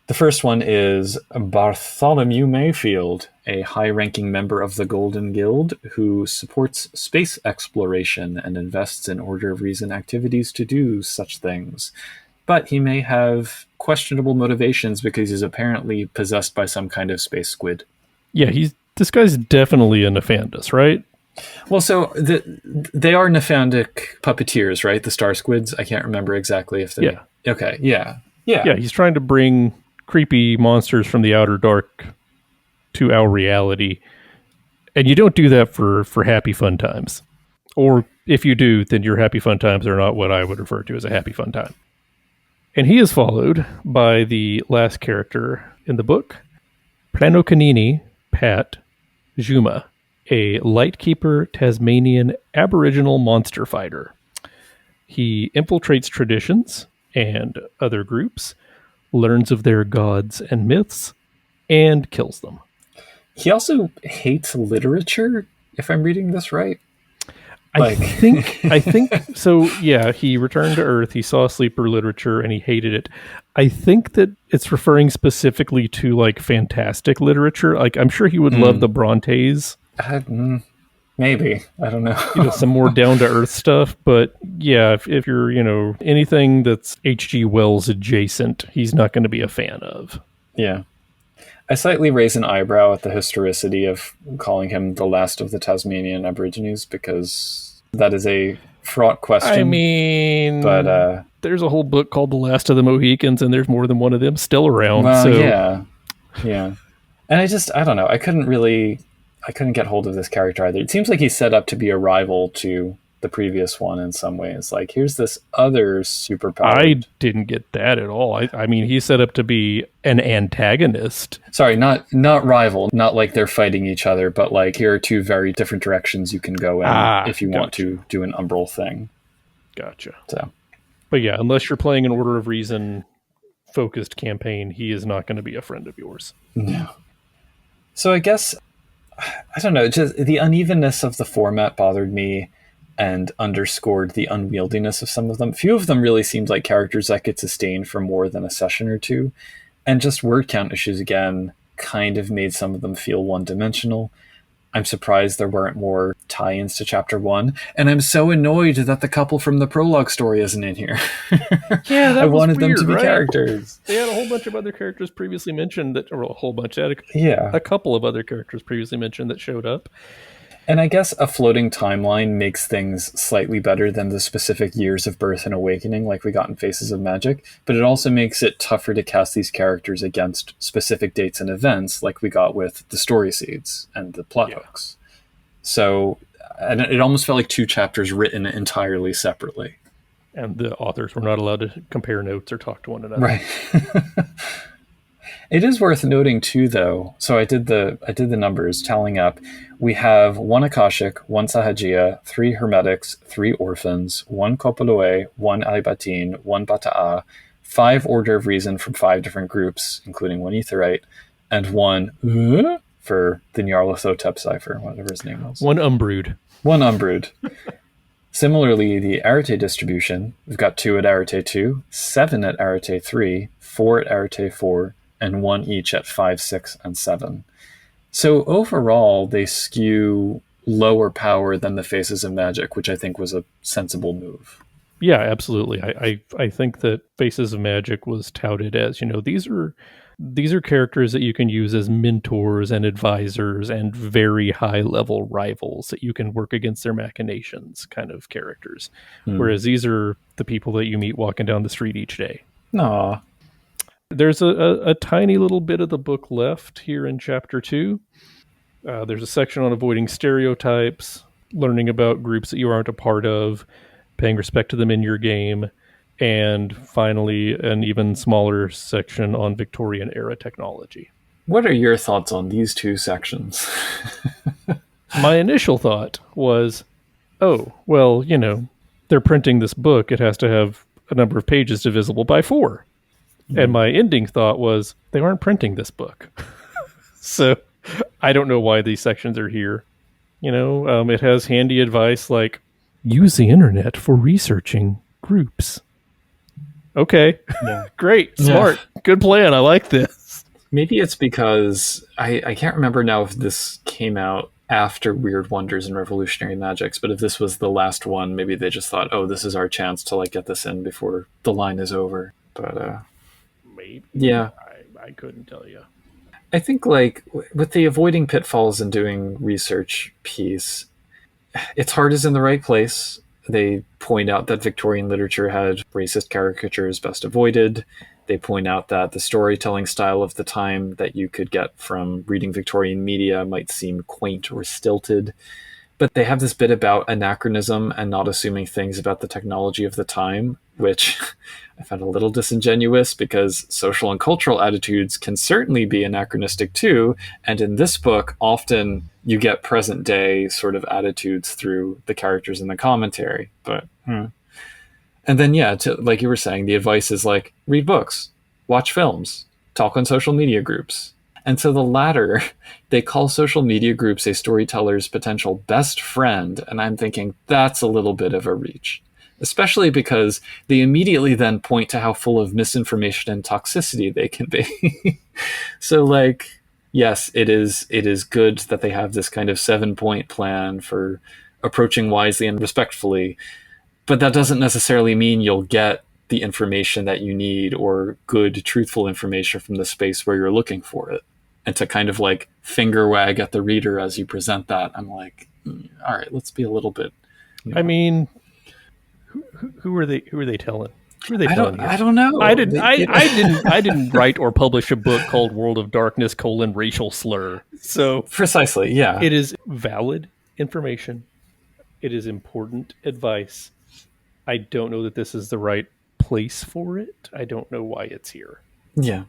Speaker 1: the first one is Bartholomew Mayfield, a high-ranking member of the Golden Guild who supports space exploration and invests in Order of Reason activities to do such things. But he may have questionable motivations because he's apparently possessed by some kind of space squid.
Speaker 2: Yeah, this guy's definitely a Nefandus, right?
Speaker 1: Well, so they are Nephandic puppeteers, right? The star squids. I can't remember exactly if they.
Speaker 2: Yeah.
Speaker 1: Okay. Yeah. Yeah.
Speaker 2: Yeah. He's trying to bring creepy monsters from the outer dark to our reality, and you don't do that for happy fun times. Or if you do, then your happy fun times are not what I would refer to as a happy fun time. And he is followed by the last character in the book, Planokanini Pat Juma, a Lightkeeper Tasmanian Aboriginal monster fighter. He infiltrates traditions and other groups, learns of their gods and myths, and kills them.
Speaker 1: He also hates literature, if I'm reading this right.
Speaker 2: I think so. Yeah, he returned to Earth. He saw sleeper literature and he hated it. I think that it's referring specifically to like fantastic literature. Like I'm sure he would love the Brontes.
Speaker 1: Maybe, I don't know.
Speaker 2: Some more down to earth stuff. But yeah, if you're anything that's H.G. Wells adjacent, he's not going to be a fan of.
Speaker 1: Yeah. I slightly raise an eyebrow at the historicity of calling him the last of the Tasmanian Aborigines because that is a fraught question.
Speaker 2: I mean,
Speaker 1: but
Speaker 2: there's a whole book called The Last of the Mohicans, and there's more than one of them still around.
Speaker 1: Well,
Speaker 2: so.
Speaker 1: Yeah. And I don't know. I couldn't get hold of this character either. It seems like he's set up to be a rival to the previous one in some ways. Like, here's this other superpower.
Speaker 2: I didn't get that at all. I mean, he's set up to be an antagonist.
Speaker 1: Sorry, not rival. Not like they're fighting each other, but like here are two very different directions you can go in if you want to do an umbral thing.
Speaker 2: Gotcha.
Speaker 1: So,
Speaker 2: but yeah, unless you're playing an Order of Reason focused campaign, he is not going to be a friend of yours.
Speaker 1: No. So I guess, I don't know, just the unevenness of the format bothered me and underscored the unwieldiness of some of them. Few of them really seemed like characters that could sustain for more than a session or two. And just word count issues again kind of made some of them feel one-dimensional. I'm surprised there weren't more tie-ins to chapter 1. And I'm so annoyed that the couple from the prologue story isn't in here.
Speaker 2: Yeah, that
Speaker 1: I wanted
Speaker 2: weird,
Speaker 1: them to be
Speaker 2: right?
Speaker 1: characters.
Speaker 2: They had a whole bunch of other characters previously mentioned or a whole bunch.
Speaker 1: Yeah.
Speaker 2: A couple of other characters previously mentioned that showed up.
Speaker 1: And I guess a floating timeline makes things slightly better than the specific years of birth and awakening like we got in Faces of Magic, but it also makes it tougher to cast these characters against specific dates and events like we got with the story seeds and the plot hooks. So and it almost felt like two chapters written entirely separately.
Speaker 2: And the authors were not allowed to compare notes or talk to one another.
Speaker 1: Right. It is worth noting too, though. So I did the numbers tallying up. We have 1 Akashic, 1 Sahajiya, 3 Hermetics, 3 Orphans, 1 Kopoloe, 1 Alibatin, 1 Bata'a, 5 Order of Reason from 5 different groups, including 1 Aetherite, and 1 for the Nyarlathotep cipher, whatever his name was.
Speaker 2: 1 Umbrood.
Speaker 1: 1 Umbrood. Similarly, the Arete distribution, we've got 2 at Arete 2, 7 at Arete 3, 4 at Arete 4, and 1 each at 5, 6, and 7. So overall, they skew lower power than the Faces of Magic, which I think was a sensible move.
Speaker 2: Yeah, absolutely. I think that Faces of Magic was touted as, these are characters that you can use as mentors and advisors and very high level rivals that you can work against their machinations kind of characters. Whereas these are the people that you meet walking down the street each day.
Speaker 1: Aww.
Speaker 2: There's a tiny little bit of the book left here in chapter 2. There's a section on avoiding stereotypes, learning about groups that you aren't a part of, paying respect to them in your game, and finally an even smaller section on Victorian era technology.
Speaker 1: What are your thoughts on these two sections?
Speaker 2: My initial thought was, oh, well, they're printing this book. It has to have a number of pages divisible by 4. And my ending thought was, they aren't printing this book. So I don't know why these sections are here. It has handy advice like, use the internet for researching groups. Okay, great, smart, good plan. I like this.
Speaker 1: Maybe it's because I can't remember now if this came out after Weird Wonders and Revolutionary Magics, but if this was the last one, maybe they just thought, oh, this is our chance to get this in before the line is over. But
Speaker 2: maybe.
Speaker 1: Yeah.
Speaker 2: I couldn't tell you.
Speaker 1: I think with the avoiding pitfalls and doing research piece, its heart is in the right place. They point out that Victorian literature had racist caricatures best avoided. They point out that the storytelling style of the time that you could get from reading Victorian media might seem quaint or stilted. But they have this bit about anachronism and not assuming things about the technology of the time, which I found a little disingenuous because social and cultural attitudes can certainly be anachronistic too. And in this book, often you get present day sort of attitudes through the characters in the commentary. And then, like you were saying, the advice is read books, watch films, talk on social media groups. And so the latter, they call social media groups a storyteller's potential best friend. And I'm thinking that's a little bit of a reach, especially because they immediately then point to how full of misinformation and toxicity they can be. So yes, it is good that they have this kind of 7-point plan for approaching wisely and respectfully, but that doesn't necessarily mean you'll get the information that you need or good, truthful information from the space where you're looking for it. And to kind of finger wag at the reader as you present that, I'm all right, let's be a little bit.
Speaker 2: I mean, who are they? Who are they telling? Who are they telling?
Speaker 1: I don't know.
Speaker 2: I didn't write or publish a book called World of Darkness: Racial Slur. So
Speaker 1: precisely, yeah,
Speaker 2: it is valid information. It is important advice. I don't know that this is the right place for it. I don't know why it's here.
Speaker 1: Yeah.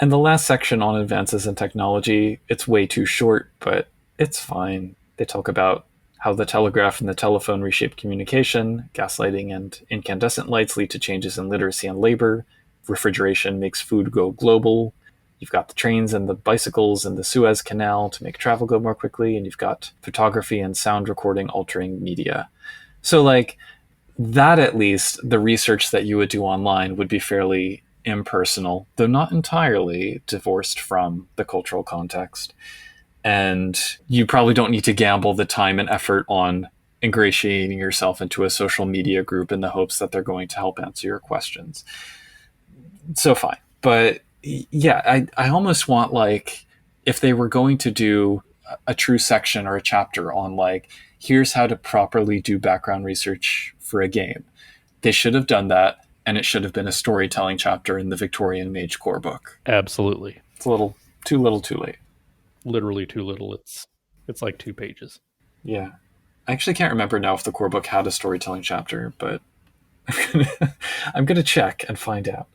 Speaker 1: And the last section on advances in technology, it's way too short, but it's fine. They talk about how the telegraph and the telephone reshaped communication, gaslighting and incandescent lights lead to changes in literacy and labor, refrigeration makes food go global, you've got the trains and the bicycles and the Suez Canal to make travel go more quickly, and you've got photography and sound recording altering media. So that, at least, the research that you would do online would be fairly impersonal, though not entirely divorced from the cultural context. And you probably don't need to gamble the time and effort on ingratiating yourself into a social media group in the hopes that they're going to help answer your questions. So fine. But yeah, I almost want if they were going to do a true section or a chapter on here's how to properly do background research for a game, they should have done that. And it should have been a storytelling chapter in the Victorian Mage core book.
Speaker 2: Absolutely.
Speaker 1: It's a little too late.
Speaker 2: Literally too little. It's 2 pages.
Speaker 1: Yeah. I actually can't remember now if the core book had a storytelling chapter, but I'm gonna check and find out.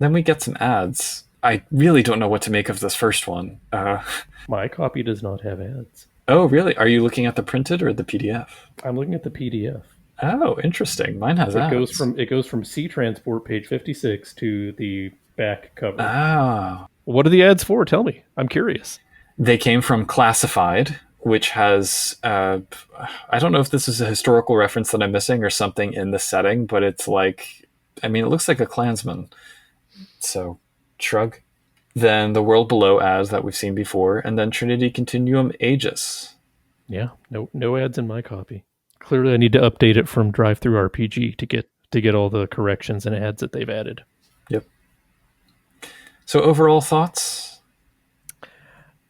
Speaker 1: Then we get some ads. I really don't know what to make of this first one.
Speaker 2: My copy does not have ads.
Speaker 1: Oh, really? Are you looking at the printed or the PDF?
Speaker 2: I'm looking at the PDF.
Speaker 1: Oh, interesting. Mine has ads.
Speaker 2: It goes from C Transport page 56 to the back cover.
Speaker 1: Oh.
Speaker 2: What are the ads for? Tell me. I'm curious. They
Speaker 1: came from Classified, which has I don't know if this is a historical reference that I'm missing or something in the setting, but it's it looks like a Klansman. So, shrug. Then The World Below ads that we've seen before, and then Trinity Continuum Aegis.
Speaker 2: Yeah, no ads in my copy. Clearly, I need to update it from DriveThruRPG to get all the corrections and ads that they've added.
Speaker 1: Yep. So overall thoughts?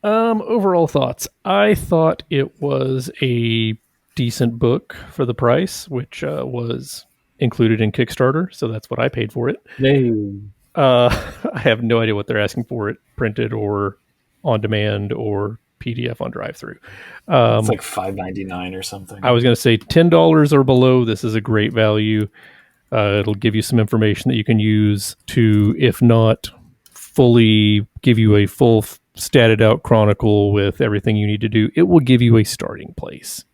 Speaker 2: Overall thoughts. I thought it was a decent book for the price, which was included in Kickstarter, so that's what I paid for it.
Speaker 1: Yay.
Speaker 2: I have no idea what they're asking for it, printed or on demand or PDF on drive-through.
Speaker 1: It's like $5.99 or something.
Speaker 2: I was going to say $10 or below. This is a great value. It'll give you some information that you can use to, if not fully give you a full statted out chronicle with everything you need to do, it will give you a starting place.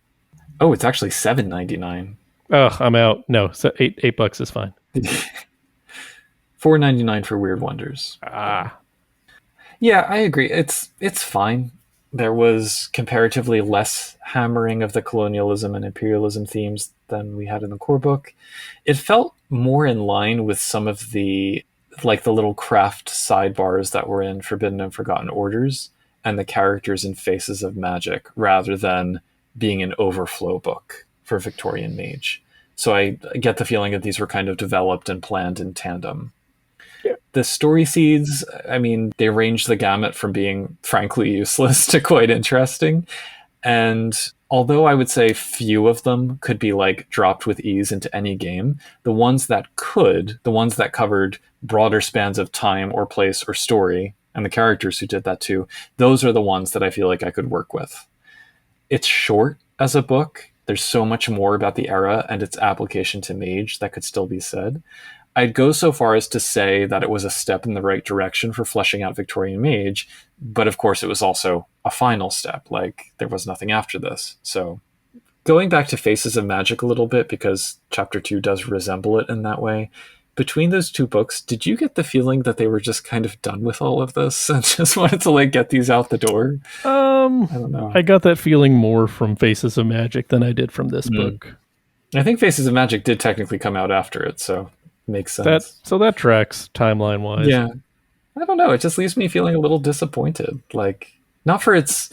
Speaker 1: Oh, it's actually $7.99.
Speaker 2: Oh, I'm out. No, so $8 is fine.
Speaker 1: $4.99 for Weird Wonders. Yeah, I agree. It's fine. There was comparatively less hammering of the colonialism and imperialism themes than we had in the core book. It felt more in line with some of the little craft sidebars that were in Forbidden and Forgotten Orders and the characters and faces of magic, rather than being an overflow book for Victorian Mage. So I get the feeling that these were kind of developed and planned in tandem.
Speaker 2: Yeah.
Speaker 1: The story seeds, I mean, they range the gamut from being frankly useless to quite interesting. And although I would say few of them could be dropped with ease into any game, the ones that covered broader spans of time or place or story, and the characters who did that too, those are the ones that I feel like I could work with. It's short as a book. There's so much more about the era and its application to Mage that could still be said. I'd go so far as to say that it was a step in the right direction for fleshing out Victorian Mage, but of course it was also a final step. There was nothing after this. So going back to Faces of Magic a little bit, because Chapter 2 does resemble it in that way, between those two books, did you get the feeling that they were just kind of done with all of this and just wanted to get these out the door? I don't know.
Speaker 2: I got that feeling more from Faces of Magic than I did from this book.
Speaker 1: I think Faces of Magic did technically come out after it, so makes sense.
Speaker 2: That tracks timeline-wise.
Speaker 1: Yeah. I don't know. It just leaves me feeling a little disappointed. Not for its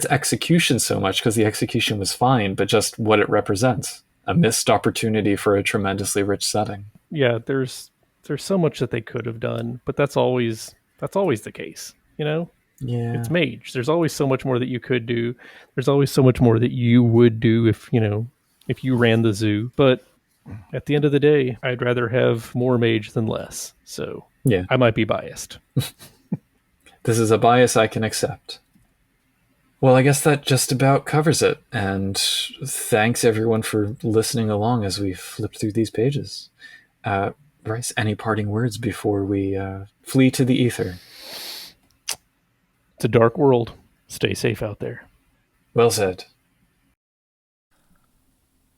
Speaker 1: execution so much, because the execution was fine, but just what it represents. A missed opportunity for a tremendously rich setting.
Speaker 2: Yeah, there's so much that they could have done, but that's always the case,
Speaker 1: Yeah.
Speaker 2: It's Mage. There's always so much more that you could do. There's always so much more that you would do if you ran the zoo. But at the end of the day, I'd rather have more Mage than less. So
Speaker 1: yeah,
Speaker 2: I might be biased.
Speaker 1: This is a bias I can accept. Well, I guess that just about covers it. And thanks everyone for listening along as we flip through these pages. Bryce, any parting words before we flee to the ether?
Speaker 2: It's a dark world. Stay safe out there.
Speaker 1: Well said.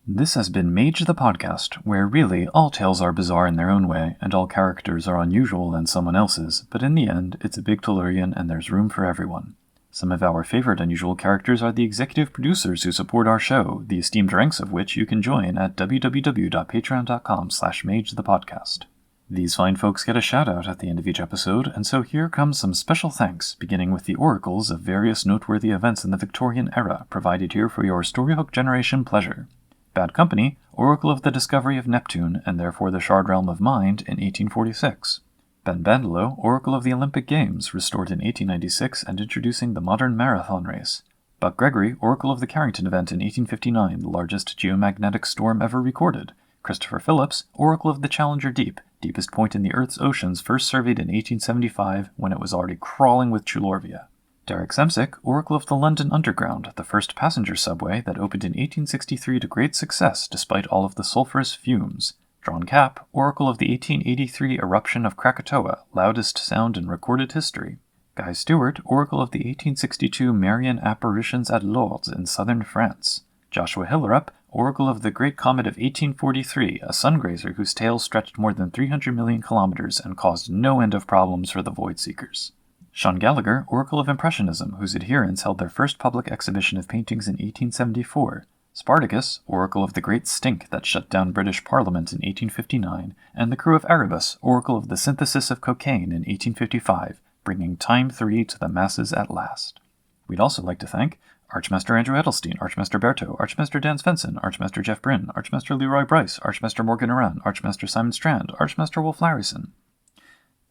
Speaker 3: This has been Mage the Podcast, where really all tales are bizarre in their own way, and all characters are unusual than someone else's, but in the end, it's a big Tellurian and there's room for everyone. Some of our favorite unusual characters are the executive producers who support our show, the esteemed ranks of which you can join at www.patreon.com/magethepodcast. These fine folks get a shout-out at the end of each episode, and so here comes some special thanks, beginning with the oracles of various noteworthy events in the Victorian era, provided here for your Storyhook generation pleasure. Bad Company, Oracle of the Discovery of Neptune, and therefore the Shard Realm of Mind, in 1846. Ben Bandelo, Oracle of the Olympic Games, restored in 1896 and introducing the modern marathon race. Buck Gregory, Oracle of the Carrington Event in 1859, the largest geomagnetic storm ever recorded. Christopher Phillips, Oracle of the Challenger Deep, deepest point in the Earth's oceans, first surveyed in 1875 when it was already crawling with Chulorvia. Derek Semsick, Oracle of the London Underground, the first passenger subway that opened in 1863 to great success despite all of the sulfurous fumes. John Capp, Oracle of the 1883 eruption of Krakatoa, loudest sound in recorded history. Guy Stewart, Oracle of the 1862 Marian apparitions at Lourdes in southern France. Joshua Hillerup, Oracle of the Great Comet of 1843, a sungrazer whose tail stretched more than 300 million kilometers and caused no end of problems for the Void Seekers. Sean Gallagher, Oracle of Impressionism, whose adherents held their first public exhibition of paintings in 1874. Spartacus, Oracle of the Great Stink that shut down British Parliament in 1859, and the crew of Erebus, Oracle of the Synthesis of Cocaine in 1855, bringing Time 3 to the masses at last. We'd also like to thank Archmaster Andrew Edelstein, Archmaster Berto, Archmaster Dan Svensson, Archmaster Jeff Bryn, Archmaster Leroy Bryce, Archmaster Morgan Aran, Archmaster Simon Strand, Archmaster Wolf Larison.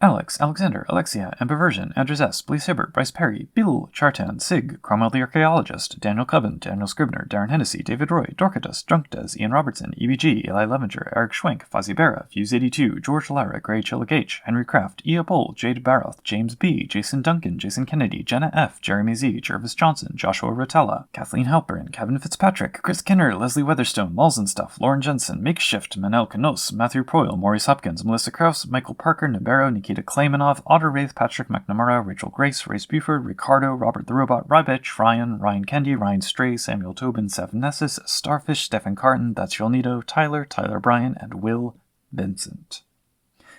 Speaker 3: Alex, Alexander, Alexia, Amberversion, Andrews S., Blaze Hibbert, Bryce Perry, Bill, Chartan, Sig, Cromwell the Archaeologist, Daniel Coven, Daniel Scribner, Darren Hennessy, David Roy, Dorcatus, Drunkdes, Ian Robertson, EBG, Eli Levenger, Eric Schwenk, Fuzzy Barra, Fuse82, George Lara, Gray Chillick H., Henry Kraft, Ia Bull, Jade Baroth, James B., Jason Duncan, Jason Kennedy, Jenna F., Jeremy Z., Jervis Johnson, Joshua Rotella, Kathleen Halperin, Kevin Fitzpatrick, Chris Kinner, Leslie Weatherstone, Malls and Stuff, Lauren Jensen, Makeshift, Manel Canos, Matthew Proyle, Maurice Hopkins, Melissa Krause, Michael Parker, Nabero, Nikita Klaymanov, Otter Wraith, Patrick McNamara, Rachel Grace, Race Buford, Ricardo, Robert the Robot, Rybitch, Ryan Kendi, Ryan Stray, Samuel Tobin, Seven Nessus, Starfish, Stephen Carton, That's Yolnito, Tyler Bryan, and Will Vincent.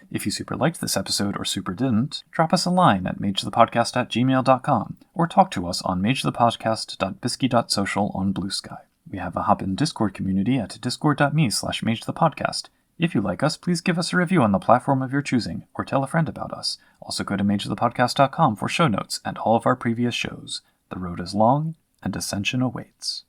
Speaker 3: If you super liked this episode or super didn't, drop us a line at magethepodcast@gmail.com or talk to us on magethepodcast.bisky.social on Bluesky. We have a Hop-In Discord community at discord.me/magethepodcast. If you like us, please give us a review on the platform of your choosing, or tell a friend about us. Also go to magethepodcast.com for show notes and all of our previous shows. The road is long, and ascension awaits.